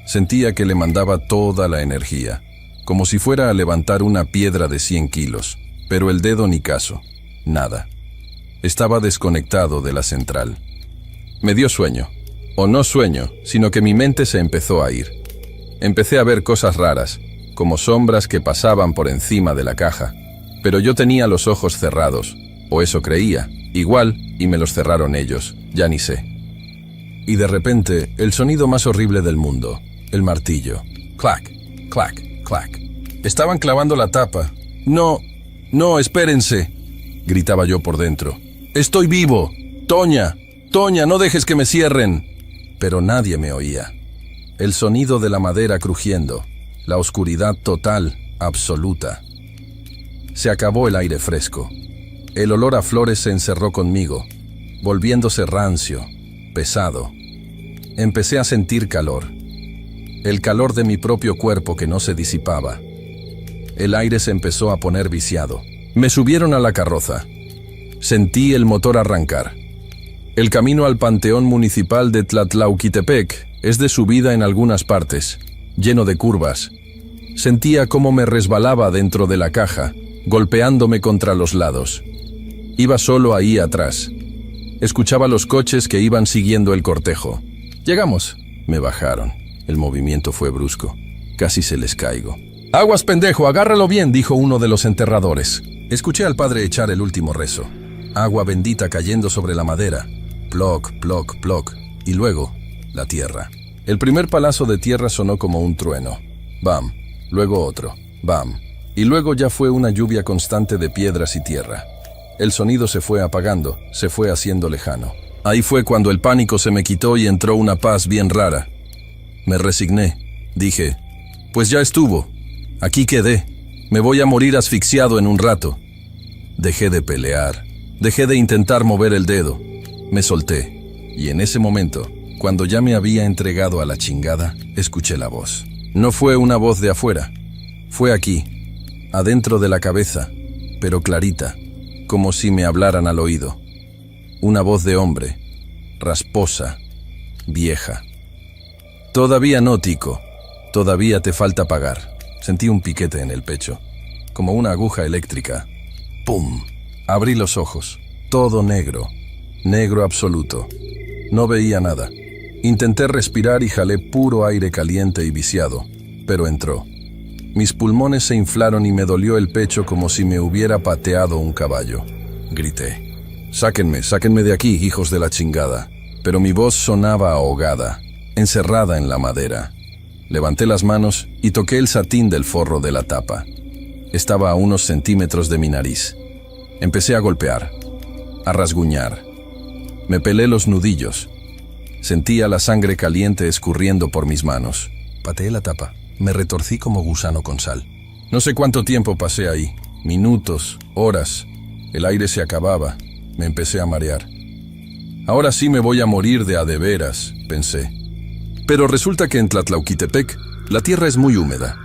Sentía que le mandaba toda la energía, como si fuera a levantar una piedra de 100 kilos, pero el dedo ni caso, nada. Estaba desconectado de la central. Me dio sueño, o no sueño, sino que mi mente se empezó a ir. Empecé a ver cosas raras, como sombras que pasaban por encima de la caja, pero yo tenía los ojos cerrados, o eso creía, igual, y me los cerraron ellos, ya ni sé. Y de repente, el sonido más horrible del mundo, el martillo. Clac, clac, clac. Estaban clavando la tapa. No, no, espérense, gritaba yo por dentro. ¡Estoy vivo! ¡Toña! ¡Toña, no dejes que me cierren! Pero nadie me oía. El sonido de la madera crujiendo, la oscuridad total, absoluta. Se acabó el aire fresco. El olor a flores se encerró conmigo, volviéndose rancio, pesado. Empecé a sentir calor. El calor de mi propio cuerpo que no se disipaba. El aire se empezó a poner viciado. Me subieron a la carroza. Sentí el motor arrancar. El camino al Panteón Municipal de Tlatlauquitepec es de subida en algunas partes, lleno de curvas. Sentía cómo me resbalaba dentro de la caja, golpeándome contra los lados. Iba solo ahí atrás. Escuchaba los coches que iban siguiendo el cortejo. Llegamos. Me bajaron. El movimiento fue brusco. Casi se les caigo. «Aguas, pendejo, agárralo bien», dijo uno de los enterradores. Escuché al padre echar el último rezo. Agua bendita cayendo sobre la madera. Ploc, ploc, ploc. Y luego, la tierra. El primer palazo de tierra sonó como un trueno. Bam. Luego otro. Bam. Y luego ya fue una lluvia constante de piedras y tierra. El sonido se fue apagando, se fue haciendo lejano. Ahí fue cuando el pánico se me quitó y entró una paz bien rara. Me resigné. Dije, pues ya estuvo. Aquí quedé. Me voy a morir asfixiado en un rato. Dejé de pelear. Dejé de intentar mover el dedo. Me solté. Y en ese momento, cuando ya me había entregado a la chingada, escuché la voz. No fue una voz de afuera. Fue aquí, adentro de la cabeza, pero clarita, como si me hablaran al oído. Una voz de hombre, rasposa, vieja. Todavía no, Tico. Todavía te falta pagar. Sentí un piquete en el pecho, como una aguja eléctrica. ¡Pum! Abrí los ojos. Todo negro. Negro absoluto. No veía nada. Intenté respirar y jalé puro aire caliente y viciado, pero entró. Mis pulmones se inflaron y me dolió el pecho como si me hubiera pateado un caballo. Grité. «Sáquenme, sáquenme de aquí, hijos de la chingada». Pero mi voz sonaba ahogada, encerrada en la madera. Levanté las manos y toqué el satín del forro de la tapa. Estaba a unos centímetros de mi nariz. Empecé a golpear, a rasguñar. Me pelé los nudillos. Sentía la sangre caliente escurriendo por mis manos. Pateé la tapa. Me retorcí como gusano con sal. No sé cuánto tiempo pasé ahí. Minutos, horas. El aire se acababa. Me empecé a marear. Ahora sí me voy a morir de a de veras, pensé. Pero resulta que en Tlatlauquitepec la tierra es muy húmeda.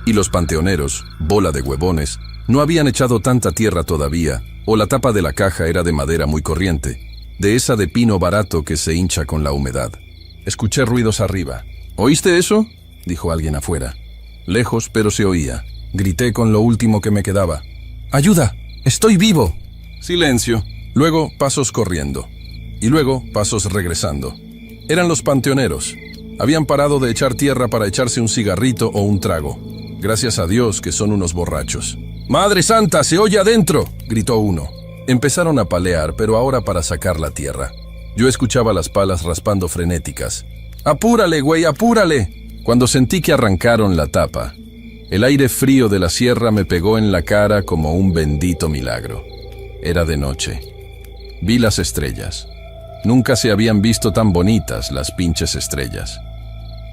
Y los panteoneros, bola de huevones, no habían echado tanta tierra todavía, o la tapa de la caja era de madera muy corriente, de esa de pino barato que se hincha con la humedad. Escuché ruidos arriba. ¿Oíste eso?, dijo alguien afuera. Lejos, pero se oía. Grité con lo último que me quedaba. ¡Ayuda! ¡Estoy vivo! Silencio. Luego pasos corriendo. Y luego pasos regresando. Eran los panteoneros. Habían parado de echar tierra para echarse un cigarrito o un trago. Gracias a Dios que son unos borrachos. ¡Madre Santa, se oye adentro!, gritó uno. Empezaron a palear, pero ahora para sacar la tierra. Yo escuchaba las palas raspando frenéticas. ¡Apúrale, güey, apúrale! Cuando sentí que arrancaron la tapa, el aire frío de la sierra me pegó en la cara como un bendito milagro. Era de noche. Vi las estrellas. Nunca se habían visto tan bonitas las pinches estrellas.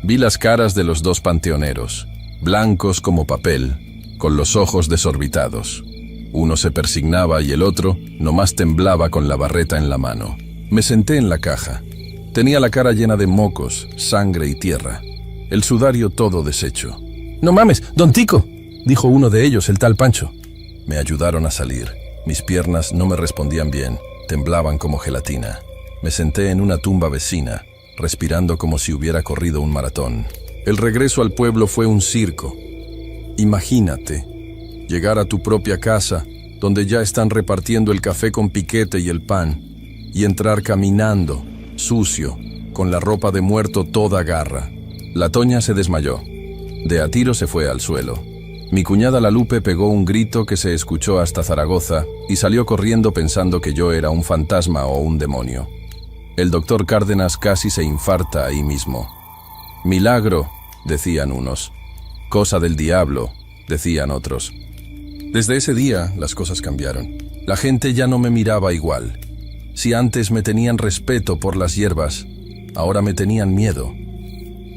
Vi las caras de los dos panteoneros, blancos como papel, con los ojos desorbitados. Uno se persignaba y el otro nomás temblaba con la barreta en la mano. Me senté en la caja. Tenía la cara llena de mocos, sangre y tierra. El sudario todo deshecho. «No mames, don Tico», dijo uno de ellos, el tal Pancho. Me ayudaron a salir. Mis piernas no me respondían bien, temblaban como gelatina. Me senté en una tumba vecina, respirando como si hubiera corrido un maratón. El regreso al pueblo fue un circo. Imagínate, llegar a tu propia casa, donde ya están repartiendo el café con piquete y el pan, y entrar caminando, sucio, con la ropa de muerto toda garra. La Toña se desmayó. De a tiro se fue al suelo. Mi cuñada La Lupe pegó un grito que se escuchó hasta Zaragoza y salió corriendo pensando que yo era un fantasma o un demonio. El doctor Cárdenas casi se infarta ahí mismo. Milagro, decían unos. Cosa del diablo, decían otros. Desde ese día las cosas cambiaron. La gente ya no me miraba igual. Si antes me tenían respeto por las hierbas, ahora me tenían miedo.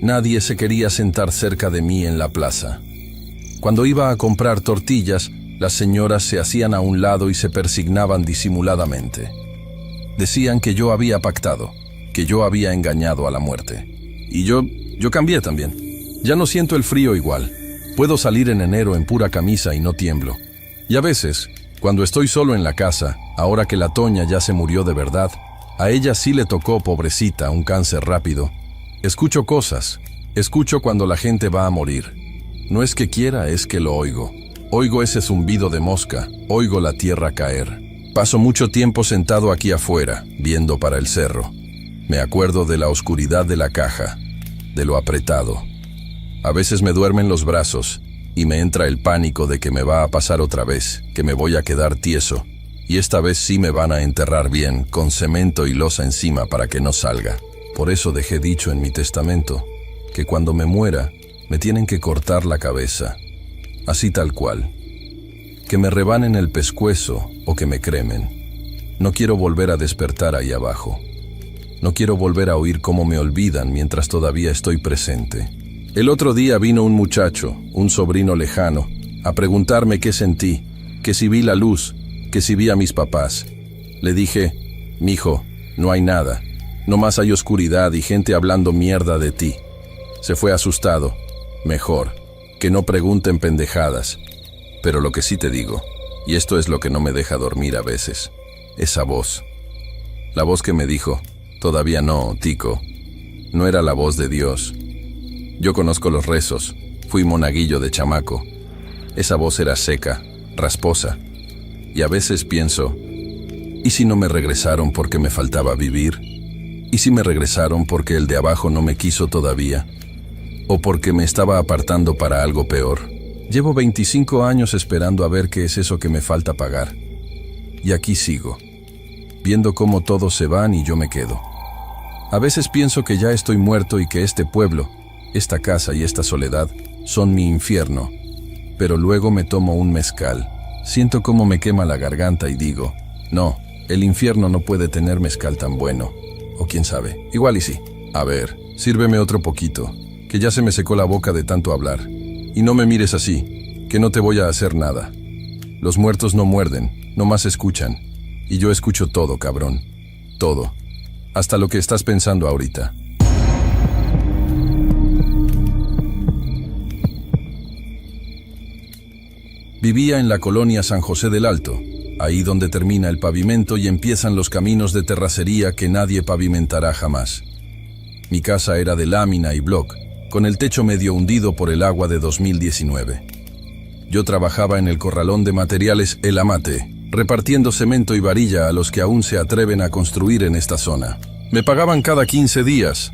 Nadie se quería sentar cerca de mí en la plaza. Cuando iba a comprar tortillas, las señoras se hacían a un lado y se persignaban disimuladamente. Decían que yo había pactado, que yo había engañado a la muerte. Y yo cambié también. Ya no siento el frío igual. Puedo salir en enero en pura camisa y no tiemblo. Y a veces, cuando estoy solo en la casa, ahora que la Toña ya se murió de verdad, a ella sí le tocó, pobrecita, un cáncer rápido. Escucho cosas. Escucho cuando la gente va a morir. No es que quiera, es que lo oigo. Oigo ese zumbido de mosca, oigo la tierra caer. Paso mucho tiempo sentado aquí afuera, viendo para el cerro. Me acuerdo de la oscuridad de la caja, de lo apretado. A veces me duermen los brazos y me entra el pánico de que me va a pasar otra vez, que me voy a quedar tieso. Y esta vez sí me van a enterrar bien, con cemento y losa encima para que no salga. Por eso dejé dicho en mi testamento que cuando me muera me tienen que cortar la cabeza, así tal cual. Que me rebanen el pescuezo o que me cremen. No quiero volver a despertar ahí abajo. No quiero volver a oír cómo me olvidan mientras todavía estoy presente. El otro día vino un muchacho, un sobrino lejano, a preguntarme qué sentí, que si vi la luz, que si vi a mis papás. Le dije, mijo, no hay nada. Nomás hay oscuridad y gente hablando mierda de ti. Se fue asustado. Mejor, que no pregunten pendejadas. Pero lo que sí te digo, y esto es lo que no me deja dormir a veces, esa voz. La voz que me dijo, todavía no, Tico. No era la voz de Dios. Yo conozco los rezos, fui monaguillo de chamaco. Esa voz era seca, rasposa. Y a veces pienso, ¿y si no me regresaron porque me faltaba vivir? ¿Y si me regresaron porque el de abajo no me quiso todavía? ¿O porque me estaba apartando para algo peor? Llevo 25 años esperando a ver qué es eso que me falta pagar. Y aquí sigo, viendo cómo todos se van y yo me quedo. A veces pienso que ya estoy muerto y que este pueblo, esta casa y esta soledad son mi infierno. Pero luego me tomo un mezcal. Siento cómo me quema la garganta y digo, no, el infierno no puede tener mezcal tan bueno. O quién sabe, igual y sí. A ver, sírveme otro poquito, que ya se me secó la boca de tanto hablar. Y no me mires así, que no te voy a hacer nada. Los muertos no muerden, nomás escuchan. Y yo escucho todo, cabrón. Todo. Hasta lo que estás pensando ahorita. Vivía en la colonia San José del Alto, ahí donde termina el pavimento y empiezan los caminos de terracería que nadie pavimentará jamás. Mi casa era de lámina y bloc, con el techo medio hundido por el agua de 2019. Yo trabajaba en el corralón de materiales El Amate, repartiendo cemento y varilla a los que aún se atreven a construir en esta zona. Me pagaban cada 15 días,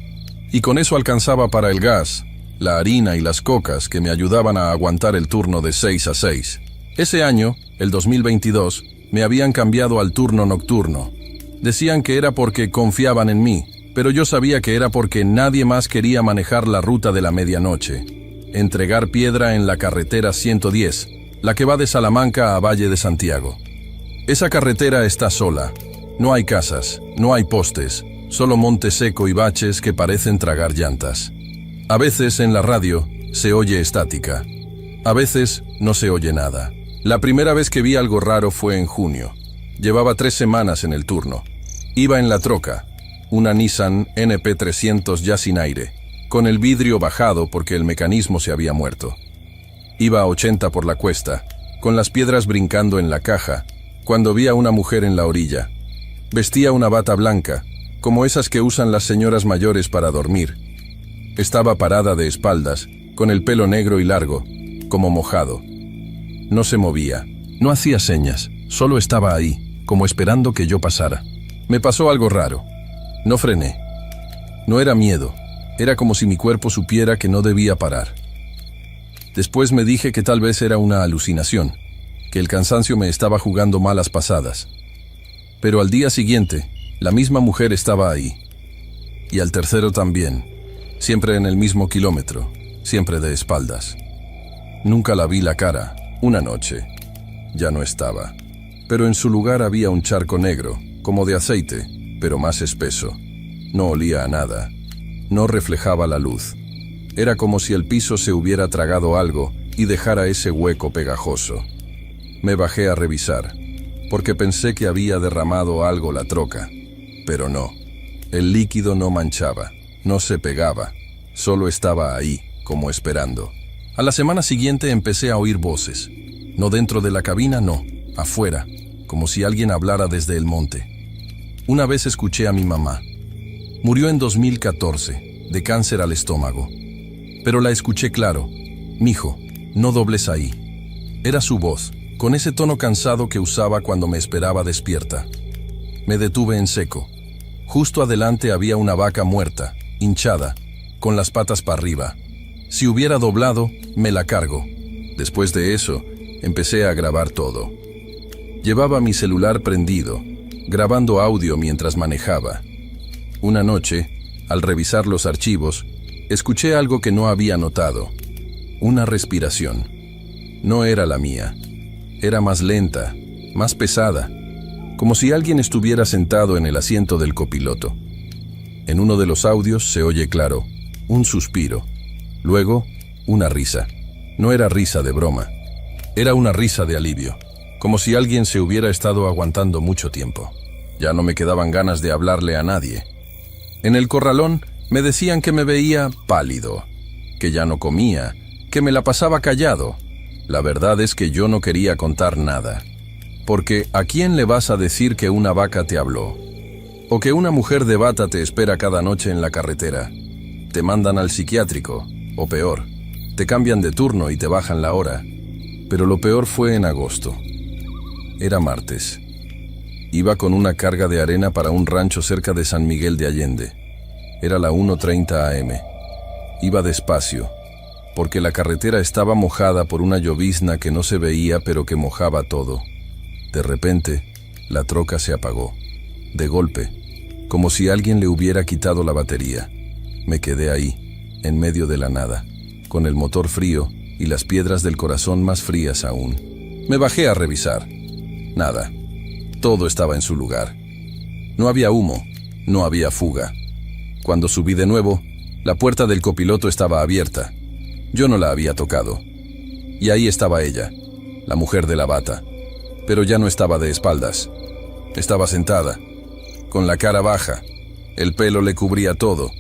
y con eso alcanzaba para el gas, la harina y las cocas que me ayudaban a aguantar el turno de 6 a 6. Ese año, el 2022, me habían cambiado al turno nocturno. Decían que era porque confiaban en mí, pero yo sabía que era porque nadie más quería manejar la ruta de la medianoche. Entregar piedra en la carretera 110, la que va de Salamanca a Valle de Santiago. Esa carretera está sola. No hay casas, no hay postes, solo monte seco y baches que parecen tragar llantas. A veces en la radio se oye estática. A veces no se oye nada. La primera vez que vi algo raro fue en junio. Llevaba 3 semanas en el turno. Iba en la troca, una Nissan NP300 ya sin aire, con el vidrio bajado porque el mecanismo se había muerto. Iba a 80 por la cuesta, con las piedras brincando en la caja, cuando vi a una mujer en la orilla. Vestía una bata blanca, como esas que usan las señoras mayores para dormir. Estaba parada de espaldas, con el pelo negro y largo, como mojado. No se movía, no hacía señas, solo estaba ahí, como esperando que yo pasara. Me pasó algo raro. No frené. No era miedo, era como si mi cuerpo supiera que no debía parar. Después me dije que tal vez era una alucinación, que el cansancio me estaba jugando malas pasadas. Pero al día siguiente, la misma mujer estaba ahí. Y al tercero también. Siempre en el mismo kilómetro, siempre de espaldas. Nunca la vi la cara, una noche. Ya no estaba. Pero en su lugar había un charco negro, como de aceite, pero más espeso. No olía a nada. No reflejaba la luz. Era como si el piso se hubiera tragado algo y dejara ese hueco pegajoso. Me bajé a revisar, porque pensé que había derramado algo la troca. Pero no. El líquido no manchaba. No se pegaba, solo estaba ahí, como esperando. A la semana siguiente empecé a oír voces. No dentro de la cabina, no, afuera, como si alguien hablara desde el monte. Una vez escuché a mi mamá. Murió en 2014, de cáncer al estómago. Pero la escuché claro. Mijo, no dobles ahí. Era su voz, con ese tono cansado que usaba cuando me esperaba despierta. Me detuve en seco. Justo adelante había una vaca muerta, hinchada, con las patas para arriba. Si hubiera doblado, me la cargo. Después de eso, empecé a grabar todo. Llevaba mi celular prendido, grabando audio mientras manejaba. Una noche, al revisar los archivos, escuché algo que no había notado. Una respiración. No era la mía. Era más lenta, más pesada, como si alguien estuviera sentado en el asiento del copiloto. En uno de los audios se oye claro, un suspiro. Luego, una risa. No era risa de broma. Era una risa de alivio, como si alguien se hubiera estado aguantando mucho tiempo. Ya no me quedaban ganas de hablarle a nadie. En el corralón me decían que me veía pálido, que ya no comía, que me la pasaba callado. La verdad es que yo no quería contar nada. Porque ¿a quién le vas a decir que una vaca te habló? O que una mujer de bata te espera cada noche en la carretera. Te mandan al psiquiátrico, o peor, te cambian de turno y te bajan la hora. Pero lo peor fue en agosto. Era martes. Iba con una carga de arena para un rancho cerca de San Miguel de Allende. Era la 1:30 AM. Iba despacio, porque la carretera estaba mojada por una llovizna que no se veía pero que mojaba todo. De repente, la troca se apagó. De golpe, como si alguien le hubiera quitado la batería. Me quedé ahí, en medio de la nada, con el motor frío y las piedras del corazón más frías aún. Me bajé a revisar. Nada. Todo estaba en su lugar. No había humo, no había fuga. Cuando subí de nuevo, la puerta del copiloto estaba abierta. Yo no la había tocado. Y ahí estaba ella, la mujer de la bata, pero ya no estaba de espaldas. Estaba sentada, con la cara baja. El pelo le cubría todo.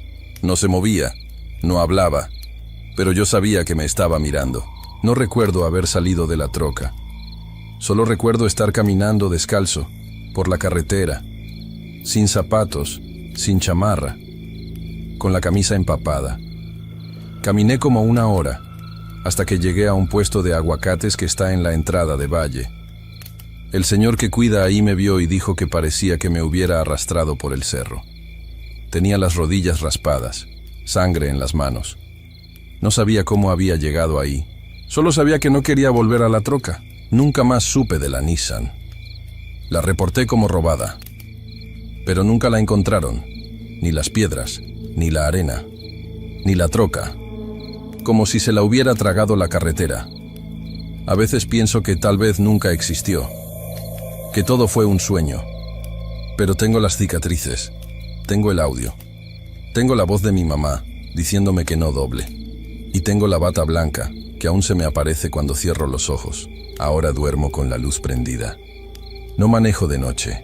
No se movía, no hablaba, pero yo sabía que me estaba mirando. No recuerdo haber salido de la troca. Solo recuerdo estar caminando descalzo por la carretera, sin zapatos, sin chamarra, con la camisa empapada. Caminé como 1 hora, hasta que llegué a un puesto de aguacates que está en la entrada de Valle. El señor que cuida ahí me vio y dijo que parecía que me hubiera arrastrado por el cerro. Tenía las rodillas raspadas, sangre en las manos. No sabía cómo había llegado ahí. Solo sabía que no quería volver a la troca. Nunca más supe de la Nissan. La reporté como robada, pero nunca la encontraron. Ni las piedras, ni la arena, ni la troca. Como si se la hubiera tragado la carretera. A veces pienso que tal vez nunca existió, que todo fue un sueño. Pero tengo las cicatrices, tengo el audio, tengo la voz de mi mamá diciéndome que no doble, y tengo la bata blanca que aún se me aparece cuando cierro los ojos. Ahora duermo con la luz prendida. No manejo de noche,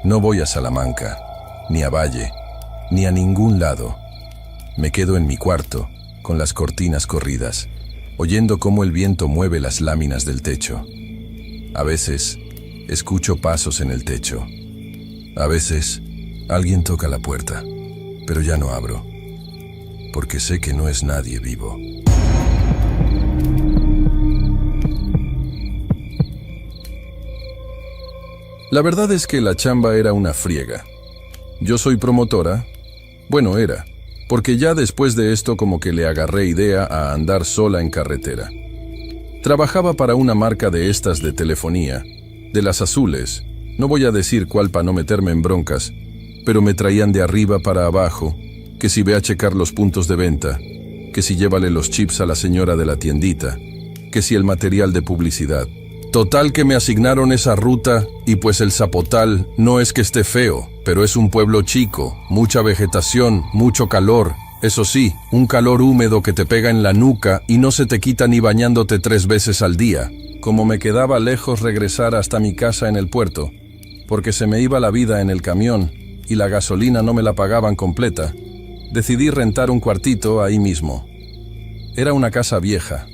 no voy a Salamanca, ni a Valle, ni a ningún lado. Me quedo en mi cuarto, con las cortinas corridas, oyendo cómo el viento mueve las láminas del techo. A veces, escucho pasos en el techo. A veces, alguien toca la puerta, pero ya no abro, porque sé que no es nadie vivo. La verdad es que la chamba era una friega. Yo soy promotora. Bueno, era, porque ya después de esto como que le agarré idea a andar sola en carretera. Trabajaba para una marca de estas de telefonía, de las azules. No voy a decir cuál para no meterme en broncas, pero me traían de arriba para abajo, que si ve a checar los puntos de venta, que si llévale los chips a la señora de la tiendita, que si el material de publicidad. Total que me asignaron esa ruta y pues el Zapotal no es que esté feo, pero es un pueblo chico, mucha vegetación, mucho calor. Eso sí, un calor húmedo que te pega en la nuca y no se te quita ni bañándote 3 veces al día. Como me quedaba lejos regresar hasta mi casa en el puerto, porque se me iba la vida en el camión y la gasolina no me la pagaban completa, decidí rentar un cuartito ahí mismo. Era una casa vieja,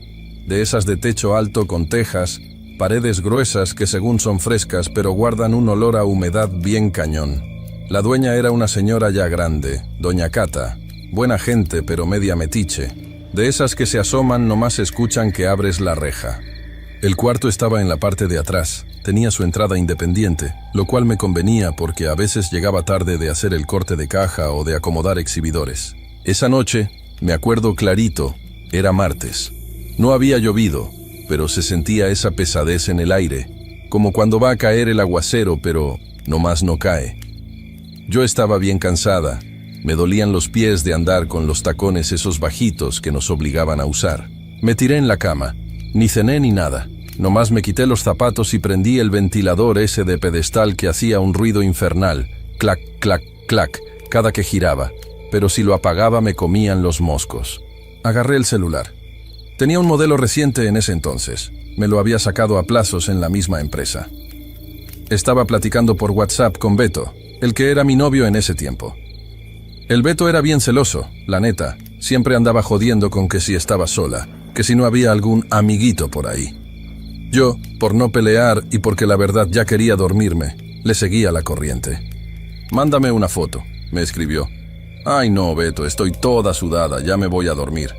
de esas de techo alto con tejas, paredes gruesas que según son frescas pero guardan un olor a humedad bien cañón. La dueña era una señora ya grande, doña Cata, buena gente pero media metiche, de esas que se asoman nomás escuchan que abres la reja. El cuarto estaba en la parte de atrás, tenía su entrada independiente, lo cual me convenía porque a veces llegaba tarde de hacer el corte de caja o de acomodar exhibidores. Esa noche, me acuerdo clarito, era martes. No había llovido, pero se sentía esa pesadez en el aire, como cuando va a caer el aguacero, pero nomás no cae. Yo estaba bien cansada, me dolían los pies de andar con los tacones esos bajitos que nos obligaban a usar. Me tiré en la cama, ni cené ni nada, nomás me quité los zapatos y prendí el ventilador ese de pedestal que hacía un ruido infernal, clac, clac, clac, cada que giraba, pero si lo apagaba me comían los moscos. Agarré el celular. Tenía un modelo reciente en ese entonces. Me lo había sacado a plazos en la misma empresa. Estaba platicando por WhatsApp con Beto, el que era mi novio en ese tiempo. El Beto era bien celoso, la neta. Siempre andaba jodiendo con que si estaba sola, que si no había algún amiguito por ahí. Yo, por no pelear y porque la verdad ya quería dormirme, le seguía la corriente. «Mándame una foto», me escribió. «Ay no, Beto, estoy toda sudada, ya me voy a dormir».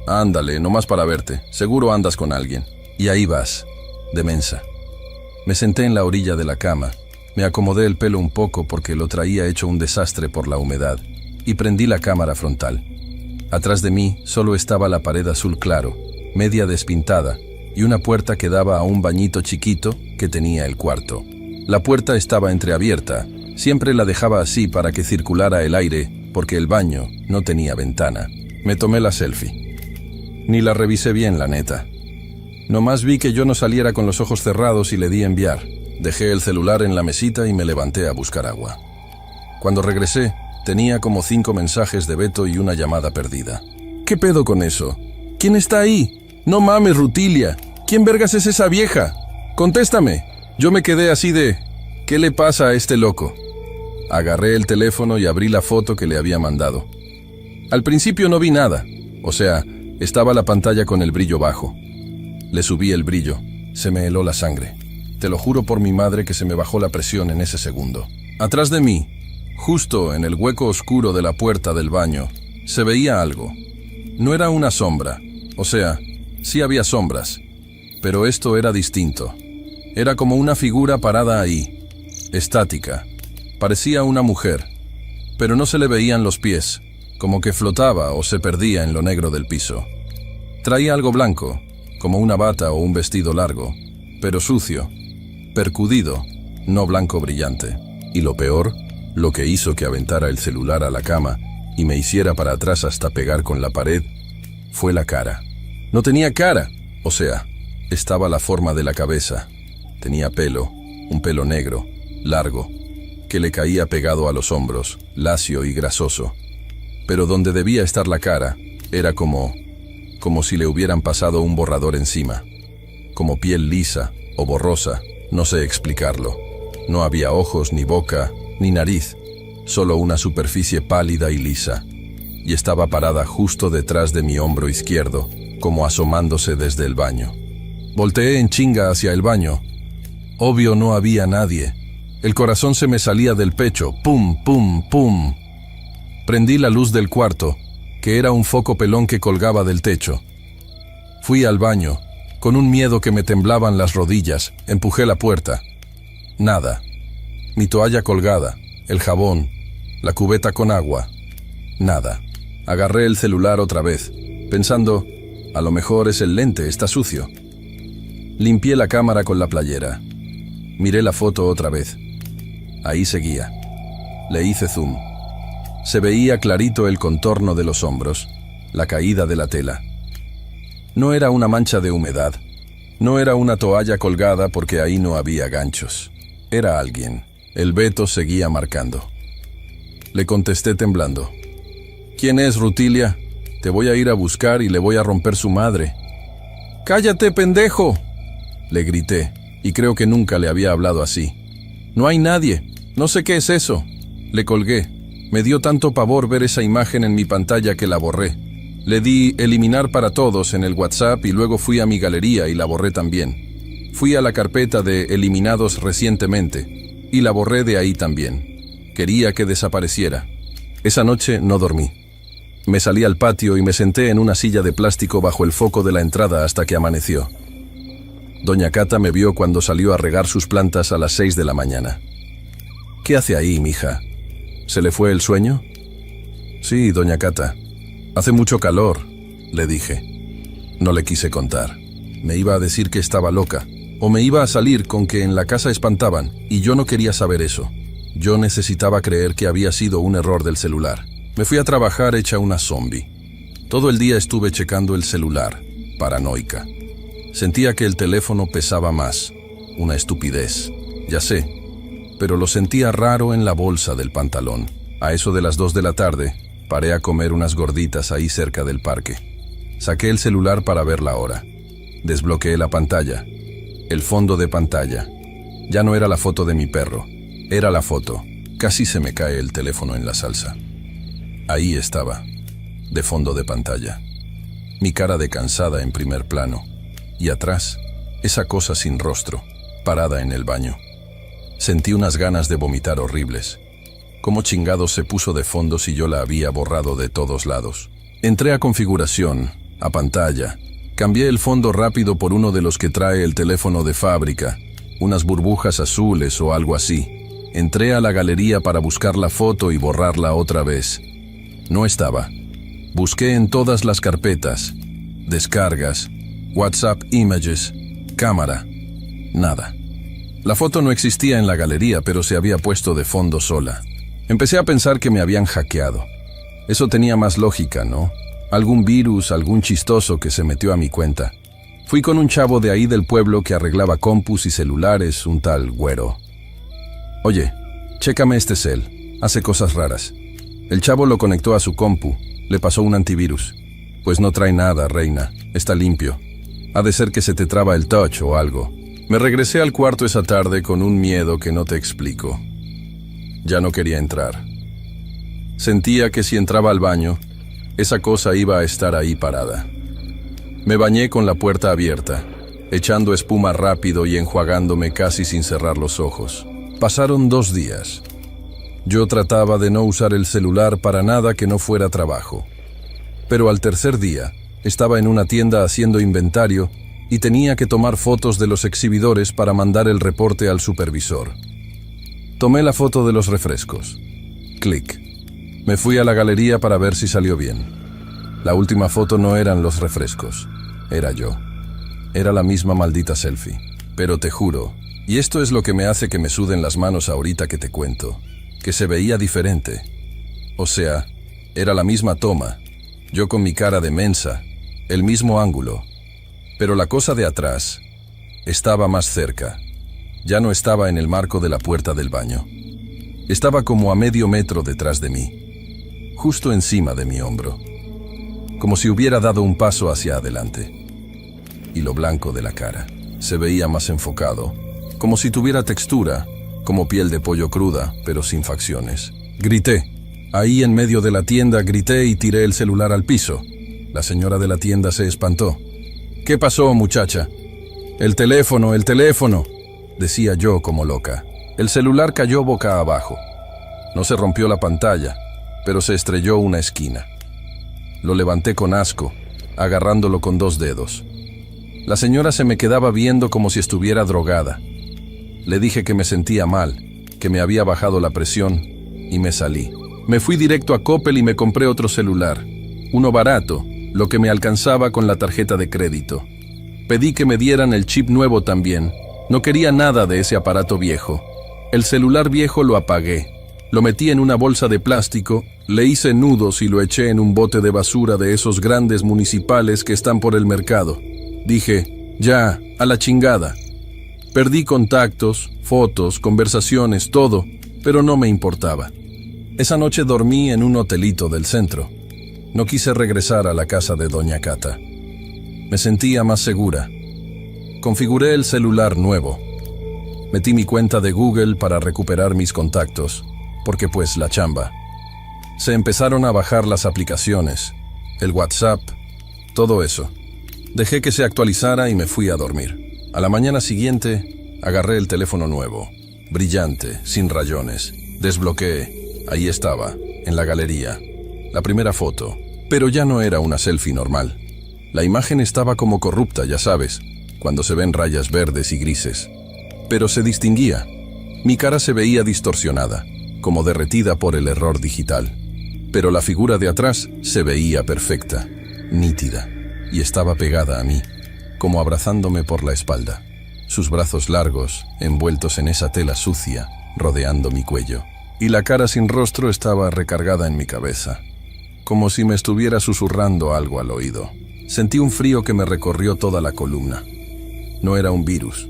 «Ándale, nomás para verte, seguro andas con alguien». Y ahí vas, de mensa. Me senté en la orilla de la cama, me acomodé el pelo un poco porque lo traía hecho un desastre por la humedad, y prendí la cámara frontal. Atrás de mí solo estaba la pared azul claro, media despintada, y una puerta que daba a un bañito chiquito que tenía el cuarto. La puerta estaba entreabierta, siempre la dejaba así para que circulara el aire, porque el baño no tenía ventana. Me tomé la selfie. Ni la revisé bien, la neta. Nomás vi que yo no saliera con los ojos cerrados y le di enviar. Dejé el celular en la mesita y me levanté a buscar agua. Cuando regresé, tenía como 5 mensajes de Beto y una llamada perdida. ¿Qué pedo con eso? ¿Quién está ahí? No mames, Rutilia. ¿Quién vergas es esa vieja? Contéstame. Yo me quedé así de, ¿qué le pasa a este loco? Agarré el teléfono y abrí la foto que le había mandado. Al principio no vi nada, o sea, estaba la pantalla con el brillo bajo. Le subí el brillo, se me heló la sangre. Te lo juro por mi madre que se me bajó la presión en ese segundo. Atrás de mí, justo en el hueco oscuro de la puerta del baño, se veía algo. No era una sombra, o sea, sí había sombras, pero esto era distinto. Era como una figura parada ahí, estática. Parecía una mujer, pero no se le veían los pies, como que flotaba o se perdía en lo negro del piso. Traía algo blanco, como una bata o un vestido largo, pero sucio, percudido, no blanco brillante. Y lo peor, lo que hizo que aventara el celular a la cama y me hiciera para atrás hasta pegar con la pared, fue la cara. No tenía cara, o sea, estaba la forma de la cabeza. Tenía pelo, un pelo negro, largo, que le caía pegado a los hombros, lacio y grasoso. Pero donde debía estar la cara, era como si le hubieran pasado un borrador encima. Como piel lisa o borrosa, no sé explicarlo. No había ojos, ni boca, ni nariz, solo una superficie pálida y lisa. Y estaba parada justo detrás de mi hombro izquierdo, como asomándose desde el baño. Volteé en chinga hacia el baño. Obvio no había nadie. El corazón se me salía del pecho, pum, pum, pum. Prendí la luz del cuarto, que era un foco pelón que colgaba del techo. Fui al baño. Con un miedo que me temblaban las rodillas, empujé la puerta. Nada. Mi toalla colgada, el jabón, la cubeta con agua. Nada. Agarré el celular otra vez, pensando, a lo mejor es el lente, está sucio. Limpié la cámara con la playera. Miré la foto otra vez. Ahí seguía. Le hice zoom. Se veía clarito el contorno de los hombros, la caída de la tela. No era una mancha de humedad. No era una toalla colgada porque ahí no había ganchos. Era alguien. El veto seguía marcando. Le contesté temblando. ¿Quién es, Rutilia? Te voy a ir a buscar y le voy a romper su madre. ¡Cállate, pendejo!, le grité, y creo que nunca le había hablado así. No hay nadie. No sé qué es eso. Le colgué. Me dio tanto pavor ver esa imagen en mi pantalla que la borré. Le di eliminar para todos en el WhatsApp y luego fui a mi galería y la borré también. Fui a la carpeta de eliminados recientemente y la borré de ahí también. Quería que desapareciera. Esa noche no dormí. Me salí al patio y me senté en una silla de plástico bajo el foco de la entrada hasta que amaneció. Doña Cata me vio cuando salió a regar sus plantas a las 6 de la mañana. ¿Qué hace ahí, mija? ¿Se le fue el sueño? Sí, doña Cata. Hace mucho calor, le dije. No le quise contar. Me iba a decir que estaba loca, o me iba a salir con que en la casa espantaban, y yo no quería saber eso. Yo necesitaba creer que había sido un error del celular. Me fui a trabajar hecha una zombie. Todo el día estuve checando el celular, paranoica. Sentía que el teléfono pesaba más. Una estupidez, ya sé, pero lo sentía raro en la bolsa del pantalón. A eso de las 2 de la tarde, paré a comer unas gorditas ahí cerca del parque. Saqué el celular para ver la hora. Desbloqueé la pantalla. El fondo de pantalla. Ya no era la foto de mi perro. Era la foto. Casi se me cae el teléfono en la salsa. Ahí estaba, de fondo de pantalla. Mi cara de cansada en primer plano. Y atrás, esa cosa sin rostro, parada en el baño. Sentí unas ganas de vomitar horribles. ¿Cómo chingado se puso de fondo si yo la había borrado de todos lados? Entré a configuración, a pantalla. Cambié el fondo rápido por uno de los que trae el teléfono de fábrica, unas burbujas azules o algo así. Entré a la galería para buscar la foto y borrarla otra vez. No estaba. Busqué en todas las carpetas, descargas, WhatsApp Images, cámara. Nada. La foto no existía en la galería, pero se había puesto de fondo sola. Empecé a pensar que me habían hackeado. Eso tenía más lógica, ¿no? Algún virus, algún chistoso que se metió a mi cuenta. Fui con un chavo de ahí del pueblo que arreglaba compus y celulares, un tal Güero. Oye, chécame este cel. Hace cosas raras. El chavo lo conectó a su compu. Le pasó un antivirus. Pues no trae nada, reina. Está limpio. Ha de ser que se te traba el touch o algo. Me regresé al cuarto esa tarde con un miedo que no te explico. Ya no quería entrar. Sentía que si entraba al baño, esa cosa iba a estar ahí parada. Me bañé con la puerta abierta, echando espuma rápido y enjuagándome casi sin cerrar los ojos. Pasaron 2 días. Yo trataba de no usar el celular para nada que no fuera trabajo. Pero al tercer día, estaba en una tienda haciendo inventario y tenía que tomar fotos de los exhibidores para mandar el reporte al supervisor. Tomé la foto de los refrescos. Clic. Me fui a la galería para ver si salió bien. La última foto no eran los refrescos, era yo. Era la misma maldita selfie. Pero te juro, y esto es lo que me hace que me suden las manos ahorita que te cuento, que se veía diferente. O sea, era la misma toma, yo con mi cara de mensa, el mismo ángulo. Pero la cosa de atrás estaba más cerca. Ya no estaba en el marco de la puerta del baño. Estaba como a medio metro detrás de mí, justo encima de mi hombro, como si hubiera dado un paso hacia adelante. Y lo blanco de la cara se veía más enfocado, como si tuviera textura, como piel de pollo cruda, pero sin facciones. Grité. Ahí en medio de la tienda grité y tiré el celular al piso. La señora de la tienda se espantó. «¿Qué pasó, muchacha?» El teléfono, decía yo como loca. El celular cayó boca abajo. No se rompió la pantalla, pero se estrelló una esquina. Lo levanté con asco, agarrándolo con 2 dedos. La señora se me quedaba viendo como si estuviera drogada. Le dije que me sentía mal, que me había bajado la presión, y me salí. Me fui directo a Coppel y me compré otro celular, uno barato, lo que me alcanzaba con la tarjeta de crédito. Pedí que me dieran el chip nuevo también. No quería nada de ese aparato viejo. El celular viejo lo apagué. Lo metí en una bolsa de plástico, le hice nudos y lo eché en un bote de basura de esos grandes municipales que están por el mercado. Dije, ya, a la chingada. Perdí contactos, fotos, conversaciones, todo, pero no me importaba. Esa noche dormí en un hotelito del centro. No quise regresar a la casa de Doña Cata. Me sentía más segura. Configuré el celular nuevo. Metí mi cuenta de Google para recuperar mis contactos, porque pues la chamba. Se empezaron a bajar las aplicaciones, el WhatsApp, todo eso. Dejé que se actualizara y me fui a dormir. A la mañana siguiente, agarré el teléfono nuevo, brillante, sin rayones. Desbloqueé. Ahí estaba, en la galería. La primera foto, pero ya no era una selfie normal. La imagen estaba como corrupta, ya sabes, cuando se ven rayas verdes y grises. Pero se distinguía. Mi cara se veía distorsionada, como derretida por el error digital. Pero la figura de atrás se veía perfecta, nítida, y estaba pegada a mí, como abrazándome por la espalda. Sus brazos largos, envueltos en esa tela sucia, rodeando mi cuello. Y la cara sin rostro estaba recargada en mi cabeza, como si me estuviera susurrando algo al oído. Sentí un frío que me recorrió toda la columna. No era un virus,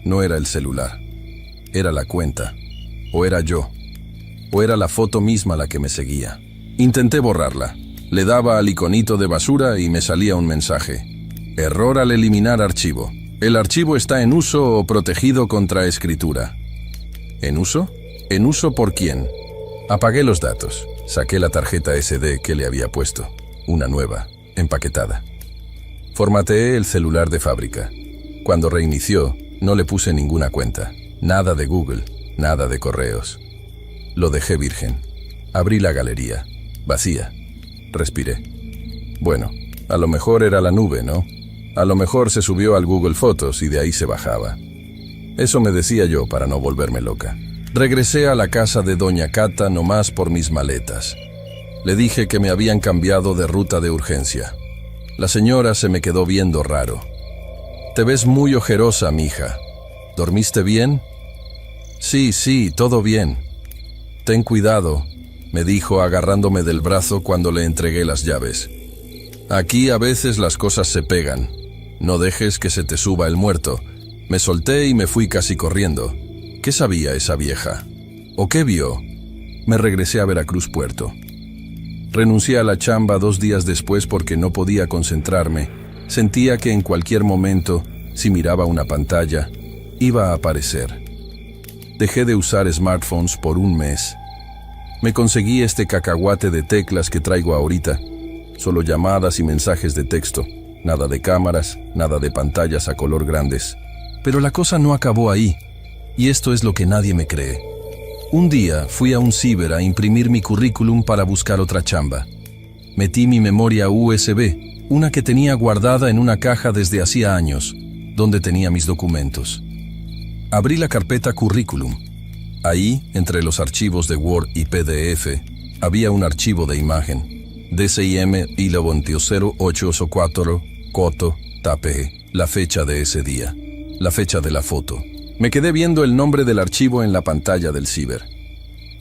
no era el celular, era la cuenta, o era yo, o era la foto misma la que me seguía. Intenté borrarla, le daba al iconito de basura y me salía un mensaje. Error al eliminar archivo. El archivo está en uso o protegido contra escritura. ¿En uso? ¿En uso por quién? Apagué los datos. Saqué la tarjeta SD que le había puesto, una nueva, empaquetada. Formateé el celular de fábrica. Cuando reinició, no le puse ninguna cuenta. Nada de Google, nada de correos. Lo dejé virgen. Abrí la galería. Vacía. Respiré. Bueno, a lo mejor era la nube, ¿no? A lo mejor se subió al Google Fotos y de ahí se bajaba. Eso me decía yo para no volverme loca. Regresé a la casa de Doña Cata nomás por mis maletas. Le dije que me habían cambiado de ruta de urgencia. La señora se me quedó viendo raro. «Te ves muy ojerosa, mija. ¿Dormiste bien?» Sí, todo bien. «Ten cuidado», me dijo agarrándome del brazo cuando le entregué las llaves. «Aquí a veces las cosas se pegan. No dejes que se te suba el muerto». Me solté y me fui casi corriendo. ¿Qué sabía esa vieja? ¿O qué vio? Me regresé a Veracruz Puerto. Renuncié a la chamba 2 días después porque no podía concentrarme. Sentía que en cualquier momento, si miraba una pantalla, iba a aparecer. Dejé de usar smartphones por un mes. Me conseguí este cacahuate de teclas que traigo ahorita. Solo llamadas y mensajes de texto. Nada de cámaras, nada de pantallas a color grandes. Pero la cosa no acabó ahí. Y esto es lo que nadie me cree. Un día fui a un ciber a imprimir mi currículum para buscar otra chamba. Metí mi memoria USB, una que tenía guardada en una caja desde hacía años, donde tenía mis documentos. Abrí la carpeta currículum. Ahí, entre los archivos de Word y PDF, había un archivo de imagen. DCIM hilo 20884 Coto Tape, la fecha de ese día, la fecha de la foto. Me quedé viendo el nombre del archivo en la pantalla del ciber.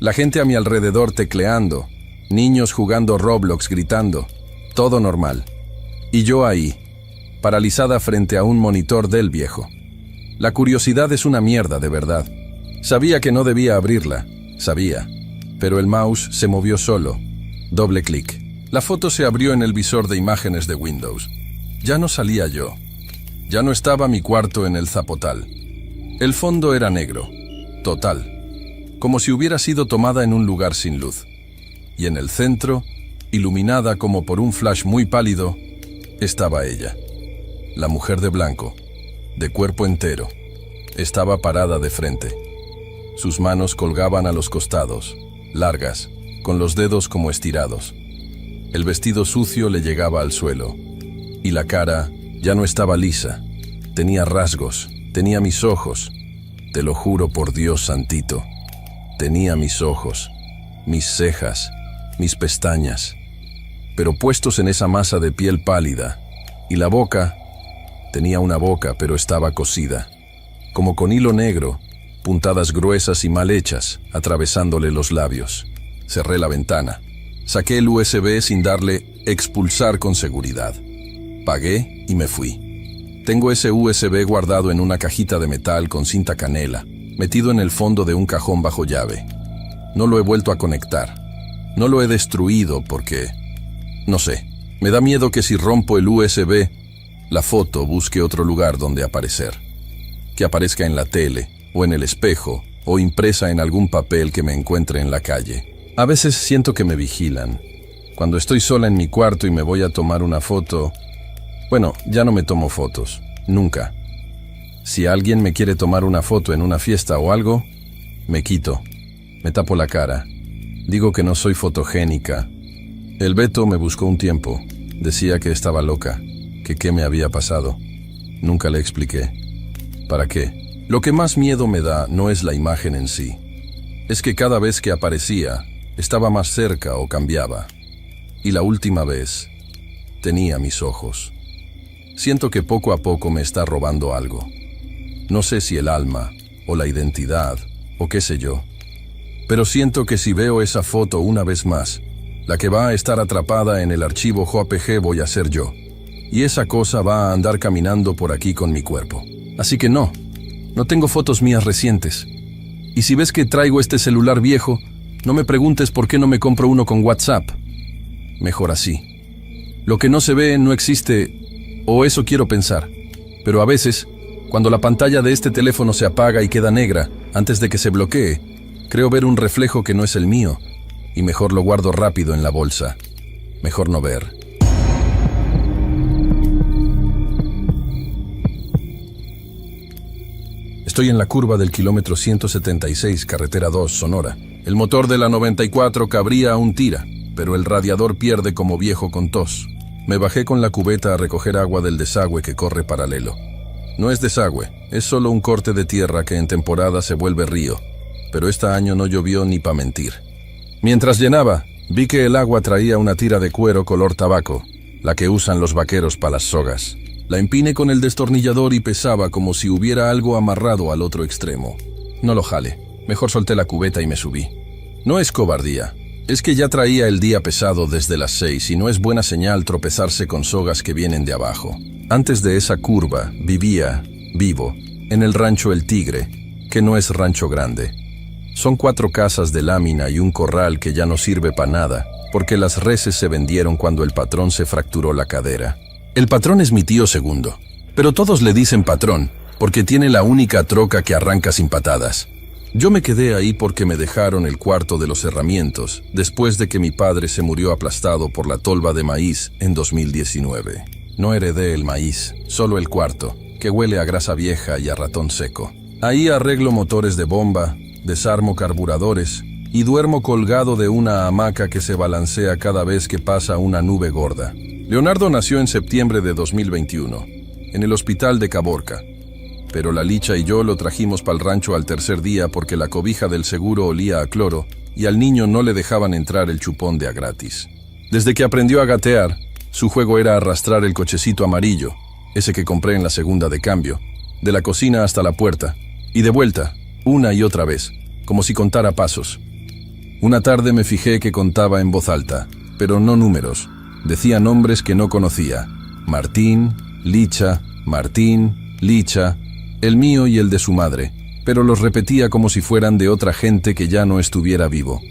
La gente a mi alrededor tecleando, niños jugando Roblox gritando, todo normal. Y yo ahí, paralizada frente a un monitor del viejo. La curiosidad es una mierda, de verdad. Sabía que no debía abrirla, sabía. Pero el mouse se movió solo. Doble clic. La foto se abrió en el visor de imágenes de Windows. Ya no salía yo. Ya no estaba mi cuarto en el zapotal. El fondo era negro, total, como si hubiera sido tomada en un lugar sin luz. Y en el centro, iluminada como por un flash muy pálido, estaba ella. La mujer de blanco, de cuerpo entero, estaba parada de frente. Sus manos colgaban a los costados, largas, con los dedos como estirados. El vestido sucio le llegaba al suelo, y la cara ya no estaba lisa, tenía rasgos. Tenía mis ojos, te lo juro por Dios santito. Tenía mis ojos, mis cejas, mis pestañas, pero puestos en esa masa de piel pálida. Y la boca, tenía una boca, pero estaba cosida, como con hilo negro, puntadas gruesas y mal hechas, atravesándole los labios. Cerré la ventana. Saqué el USB sin darle expulsar con seguridad. Pagué y me fui. Tengo ese USB guardado en una cajita de metal con cinta canela, metido en el fondo de un cajón bajo llave. No lo he vuelto a conectar. No lo he destruido porque, no sé, me da miedo que si rompo el USB, la foto busque otro lugar donde aparecer. Que aparezca en la tele, o en el espejo, o impresa en algún papel que me encuentre en la calle. A veces siento que me vigilan. Cuando estoy sola en mi cuarto y me voy a tomar una foto... Bueno, ya no me tomo fotos, nunca. Si alguien me quiere tomar una foto en una fiesta o algo, me quito, me tapo la cara, digo que no soy fotogénica. El Beto me buscó un tiempo, decía que estaba loca, que qué me había pasado. Nunca le expliqué. ¿Para qué? Lo que más miedo me da no es la imagen en sí, es que cada vez que aparecía, estaba más cerca o cambiaba. Y la última vez, tenía mis ojos. Siento que poco a poco me está robando algo. No sé si el alma, o la identidad, o qué sé yo. Pero siento que si veo esa foto una vez más, la que va a estar atrapada en el archivo JPG voy a ser yo. Y esa cosa va a andar caminando por aquí con mi cuerpo. Así que no tengo fotos mías recientes. Y si ves que traigo este celular viejo, no me preguntes por qué no me compro uno con WhatsApp. Mejor así. Lo que no se ve no existe... O eso quiero pensar. Pero a veces, cuando la pantalla de este teléfono se apaga y queda negra, antes de que se bloquee, creo ver un reflejo que no es el mío, y mejor lo guardo rápido en la bolsa. Mejor no ver. Estoy en la curva del kilómetro 176, carretera 2, Sonora. El motor de la 94 cabría a un tira, pero el radiador pierde como viejo con tos. Me bajé con la cubeta a recoger agua del desagüe que corre paralelo. No es desagüe, es solo un corte de tierra que en temporada se vuelve río, pero este año no llovió ni pa' mentir. Mientras llenaba, vi que el agua traía una tira de cuero color tabaco, la que usan los vaqueros para las sogas. La empiné con el destornillador y pesaba como si hubiera algo amarrado al otro extremo. No lo jale, mejor solté la cubeta y me subí. No es cobardía. Es que ya traía el día pesado desde las 6 y no es buena señal tropezarse con sogas que vienen de abajo. Antes de esa curva, vivo, en el rancho El Tigre, que no es rancho grande. Son 4 casas de lámina y un corral que ya no sirve para nada, porque las reses se vendieron cuando el patrón se fracturó la cadera. El patrón es mi tío segundo, pero todos le dicen patrón, porque tiene la única troca que arranca sin patadas. Yo me quedé ahí porque me dejaron el cuarto de los herramientos después de que mi padre se murió aplastado por la tolva de maíz en 2019. No heredé el maíz, solo el cuarto, que huele a grasa vieja y a ratón seco. Ahí arreglo motores de bomba, desarmo carburadores y duermo colgado de una hamaca que se balancea cada vez que pasa una nube gorda. Leonardo nació en septiembre de 2021, en el hospital de Caborca. Pero la Licha y yo lo trajimos para el rancho al tercer día porque la cobija del seguro olía a cloro y al niño no le dejaban entrar el chupón de a gratis. Desde que aprendió a gatear, su juego era arrastrar el cochecito amarillo, ese que compré en la segunda de cambio, de la cocina hasta la puerta, y de vuelta, una y otra vez, como si contara pasos. Una tarde me fijé que contaba en voz alta, pero no números. Decía nombres que no conocía. Martín, Licha, Martín, Licha, el mío y el de su madre, pero los repetía como si fueran de otra gente que ya no estuviera vivo.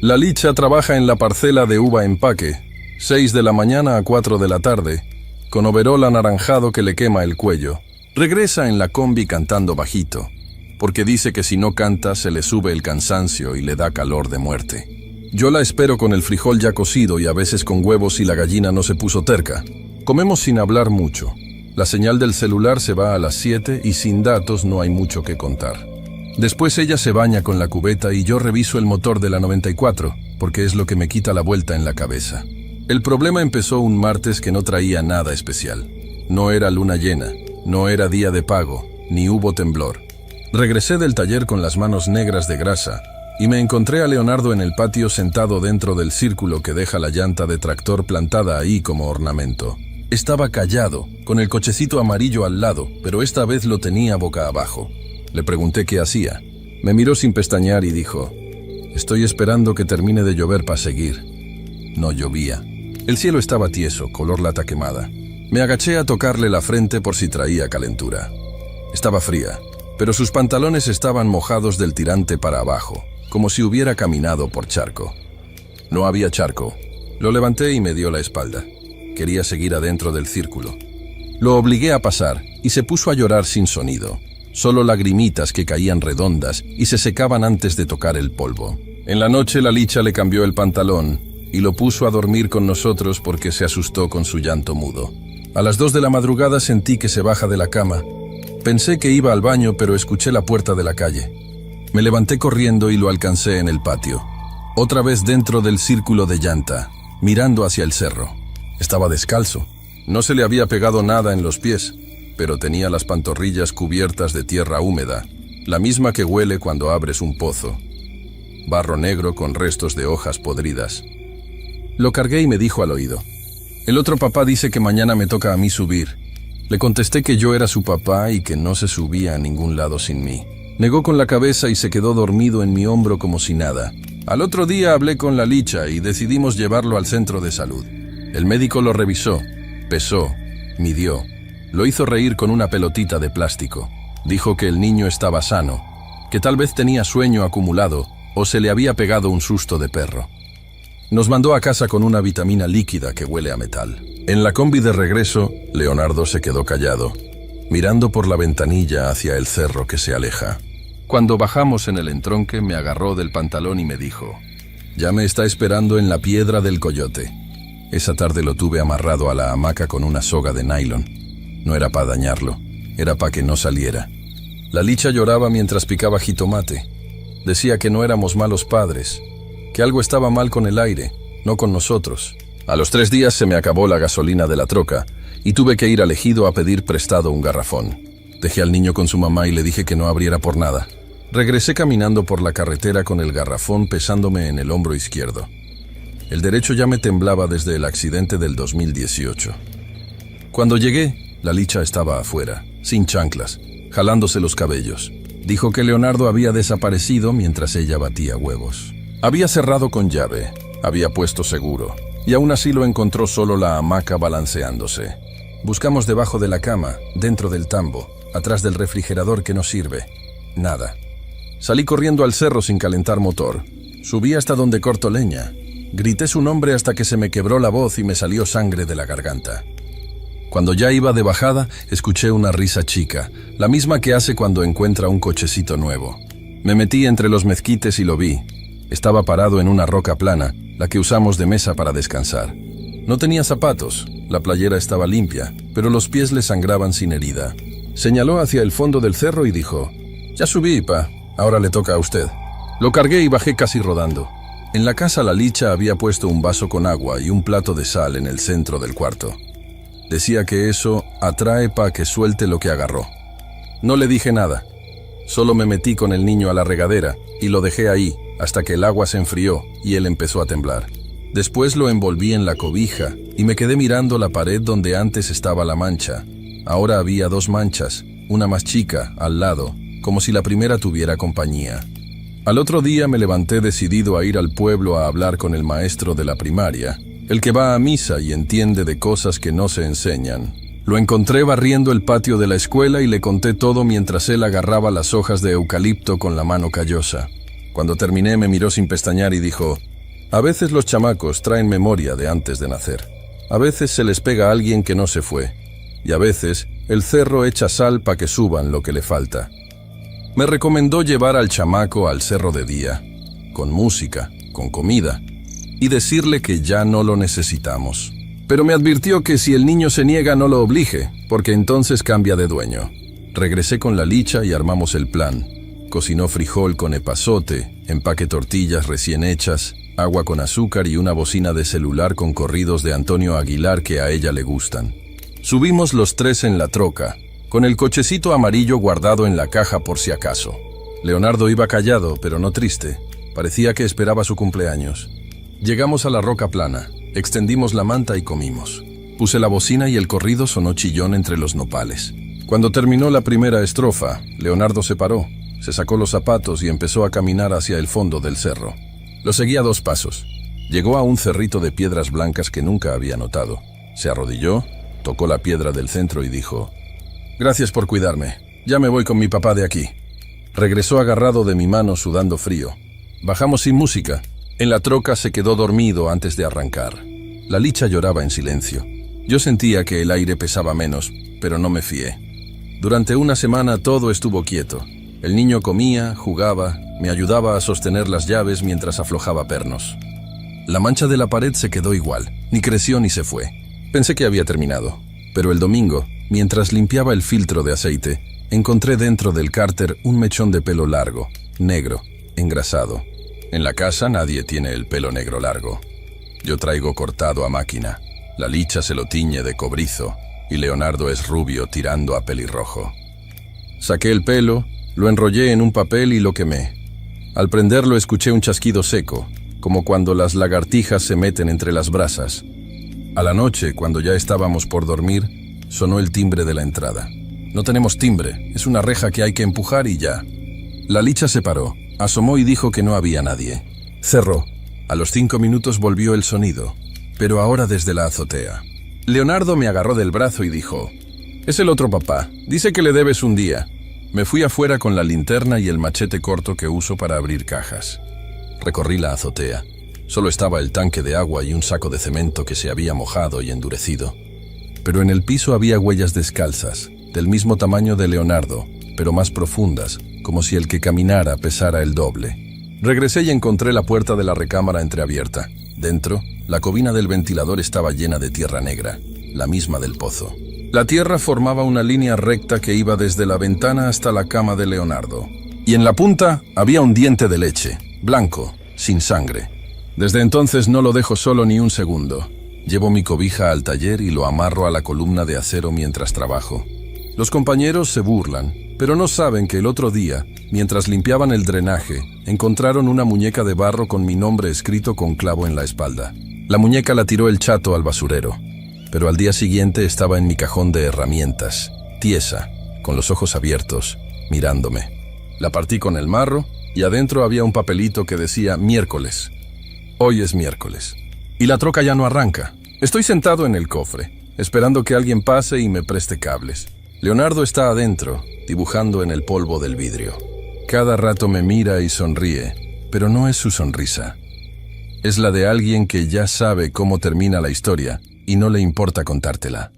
La Licha trabaja en la parcela de uva empaque, 6 de la mañana a 4 de la tarde, con overol anaranjado que le quema el cuello. Regresa en la combi cantando bajito, porque dice que si no canta se le sube el cansancio y le da calor de muerte. Yo la espero con el frijol ya cocido y a veces con huevos si la gallina no se puso terca. Comemos sin hablar mucho. La señal del celular se va a las 7 y sin datos no hay mucho que contar. Después ella se baña con la cubeta y yo reviso el motor de la 94, porque es lo que me quita la vuelta en la cabeza. El problema empezó un martes que no traía nada especial. No era luna llena, no era día de pago, ni hubo temblor. Regresé del taller con las manos negras de grasa y me encontré a Leonardo en el patio sentado dentro del círculo que deja la llanta de tractor plantada ahí como ornamento. Estaba callado, con el cochecito amarillo al lado, pero esta vez lo tenía boca abajo. Le pregunté qué hacía. Me miró sin pestañear y dijo: «Estoy esperando que termine de llover para seguir». No llovía. El cielo estaba tieso, color lata quemada. Me agaché a tocarle la frente por si traía calentura. Estaba fría, pero sus pantalones estaban mojados del tirante para abajo, como si hubiera caminado por charco. No había charco. Lo levanté y me dio la espalda. Quería seguir adentro del círculo. Lo obligué a pasar y se puso a llorar sin sonido. Solo lagrimitas que caían redondas y se secaban antes de tocar el polvo. En la noche la Licha le cambió el pantalón y lo puso a dormir con nosotros porque se asustó con su llanto mudo. A las 2 de la madrugada sentí que se baja de la cama. Pensé que iba al baño, pero escuché la puerta de la calle. Me levanté corriendo y lo alcancé en el patio. Otra vez dentro del círculo de llanta, mirando hacia el cerro. Estaba descalzo. No se le había pegado nada en los pies, pero tenía las pantorrillas cubiertas de tierra húmeda, la misma que huele cuando abres un pozo. Barro negro con restos de hojas podridas. Lo cargué y me dijo al oído: «El otro papá dice que mañana me toca a mí subir». Le contesté que yo era su papá y que no se subía a ningún lado sin mí. Negó con la cabeza y se quedó dormido en mi hombro como si nada. Al otro día hablé con la Licha y decidimos llevarlo al centro de salud. El médico lo revisó, pesó, midió. Lo hizo reír con una pelotita de plástico. Dijo que el niño estaba sano, que tal vez tenía sueño acumulado o se le había pegado un susto de perro. Nos mandó a casa con una vitamina líquida que huele a metal. En la combi de regreso, Leonardo se quedó callado, mirando por la ventanilla hacia el cerro que se aleja. Cuando bajamos en el entronque, me agarró del pantalón y me dijo: «Ya me está esperando en la piedra del Coyote». Esa tarde lo tuve amarrado a la hamaca con una soga de nylon. No era para dañarlo, era para que no saliera. La Licha lloraba mientras picaba jitomate. Decía que no éramos malos padres, que algo estaba mal con el aire, no con nosotros. A los 3 días se me acabó la gasolina de la troca y tuve que ir al ejido a pedir prestado un garrafón. Dejé al niño con su mamá y le dije que no abriera por nada. Regresé caminando por la carretera con el garrafón pesándome en el hombro izquierdo. El derecho ya me temblaba desde el accidente del 2018. Cuando llegué, la Licha estaba afuera, sin chanclas, jalándose los cabellos. Dijo que Leonardo había desaparecido mientras ella batía huevos. Había cerrado con llave, había puesto seguro, y aún así lo encontró solo la hamaca balanceándose. Buscamos debajo de la cama, dentro del tambo, atrás del refrigerador que no sirve. Nada. Salí corriendo al cerro sin calentar motor. Subí hasta donde corto leña. Grité su nombre hasta que se me quebró la voz y me salió sangre de la garganta. Cuando ya iba de bajada, escuché una risa chica, la misma que hace cuando encuentra un cochecito nuevo. Me metí entre los mezquites y lo vi. Estaba parado en una roca plana, la que usamos de mesa para descansar. No tenía zapatos, la playera estaba limpia, pero los pies le sangraban sin herida. Señaló hacia el fondo del cerro y dijo: «Ya subí, pa, ahora le toca a usted». Lo cargué y bajé casi rodando. En la casa la licha había puesto un vaso con agua y un plato de sal en el centro del cuarto. Decía que eso atrae pa que suelte lo que agarró. No le dije nada. Solo me metí con el niño a la regadera y lo dejé ahí hasta que el agua se enfrió y él empezó a temblar. Después lo envolví en la cobija y me quedé mirando la pared donde antes estaba la mancha. Ahora había 2 manchas, una más chica, al lado, como si la primera tuviera compañía. Al otro día me levanté decidido a ir al pueblo a hablar con el maestro de la primaria, el que va a misa y entiende de cosas que no se enseñan. Lo encontré barriendo el patio de la escuela y le conté todo mientras él agarraba las hojas de eucalipto con la mano callosa. Cuando terminé me miró sin pestañear y dijo: «A veces los chamacos traen memoria de antes de nacer. A veces se les pega a alguien que no se fue. Y a veces el cerro echa sal para que suban lo que le falta». Me recomendó llevar al chamaco al cerro de día, con música, con comida, y decirle que ya no lo necesitamos. Pero me advirtió que si el niño se niega no lo obligue, porque entonces cambia de dueño. Regresé con la licha y armamos el plan. Cocinó frijol con epazote, empaque tortillas recién hechas, agua con azúcar y una bocina de celular con corridos de Antonio Aguilar que a ella le gustan. Subimos los 3 en la troca, con el cochecito amarillo guardado en la caja por si acaso. Leonardo iba callado, pero no triste. Parecía que esperaba su cumpleaños. Llegamos a la roca plana, extendimos la manta y comimos. Puse la bocina y el corrido sonó chillón entre los nopales. Cuando terminó la primera estrofa, Leonardo se paró, se sacó los zapatos y empezó a caminar hacia el fondo del cerro. Lo seguí a 2 pasos. Llegó a un cerrito de piedras blancas que nunca había notado. Se arrodilló, tocó la piedra del centro y dijo: «Gracias por cuidarme. Ya me voy con mi papá de aquí». Regresó agarrado de mi mano sudando frío. Bajamos sin música. En la troca se quedó dormido antes de arrancar. La licha lloraba en silencio. Yo sentía que el aire pesaba menos, pero no me fié. Durante una semana todo estuvo quieto. El niño comía, jugaba, me ayudaba a sostener las llaves mientras aflojaba pernos. La mancha de la pared se quedó igual, ni creció ni se fue. Pensé que había terminado, pero el domingo, mientras limpiaba el filtro de aceite, encontré dentro del cárter un mechón de pelo largo, negro, engrasado. En la casa nadie tiene el pelo negro largo. Yo traigo cortado a máquina. La licha se lo tiñe de cobrizo y Leonardo es rubio tirando a pelirrojo. Saqué el pelo, lo enrollé en un papel y lo quemé. Al prenderlo escuché un chasquido seco, como cuando las lagartijas se meten entre las brasas. A la noche, cuando ya estábamos por dormir, sonó el timbre de la entrada. No tenemos timbre, es una reja que hay que empujar y ya. La licha se paró, asomó y dijo que no había nadie. Cerró. A los 5 minutos volvió el sonido, pero ahora desde la azotea. Leonardo me agarró del brazo y dijo: «Es el otro papá, dice que le debes un día». Me fui afuera con la linterna y el machete corto que uso para abrir cajas. Recorrí la azotea. Solo estaba el tanque de agua y un saco de cemento que se había mojado y endurecido. Pero en el piso había huellas descalzas, del mismo tamaño de Leonardo, pero más profundas, como si el que caminara pesara el doble. Regresé y encontré la puerta de la recámara entreabierta. Dentro, la cobina del ventilador estaba llena de tierra negra, la misma del pozo. La tierra formaba una línea recta que iba desde la ventana hasta la cama de Leonardo. Y en la punta había un diente de leche, blanco, sin sangre. Desde entonces no lo dejo solo ni un segundo. Llevo mi cobija al taller y lo amarro a la columna de acero mientras trabajo. Los compañeros se burlan, pero no saben que el otro día, mientras limpiaban el drenaje, encontraron una muñeca de barro con mi nombre escrito con clavo en la espalda. La muñeca la tiró el chato al basurero, pero al día siguiente estaba en mi cajón de herramientas, tiesa, con los ojos abiertos, mirándome. La partí con el marro y adentro había un papelito que decía miércoles. Hoy es miércoles. Y la troca ya no arranca. Estoy sentado en el cofre, esperando que alguien pase y me preste cables. Leonardo está adentro, dibujando en el polvo del vidrio. Cada rato me mira y sonríe, pero no es su sonrisa. Es la de alguien que ya sabe cómo termina la historia y no le importa contártela.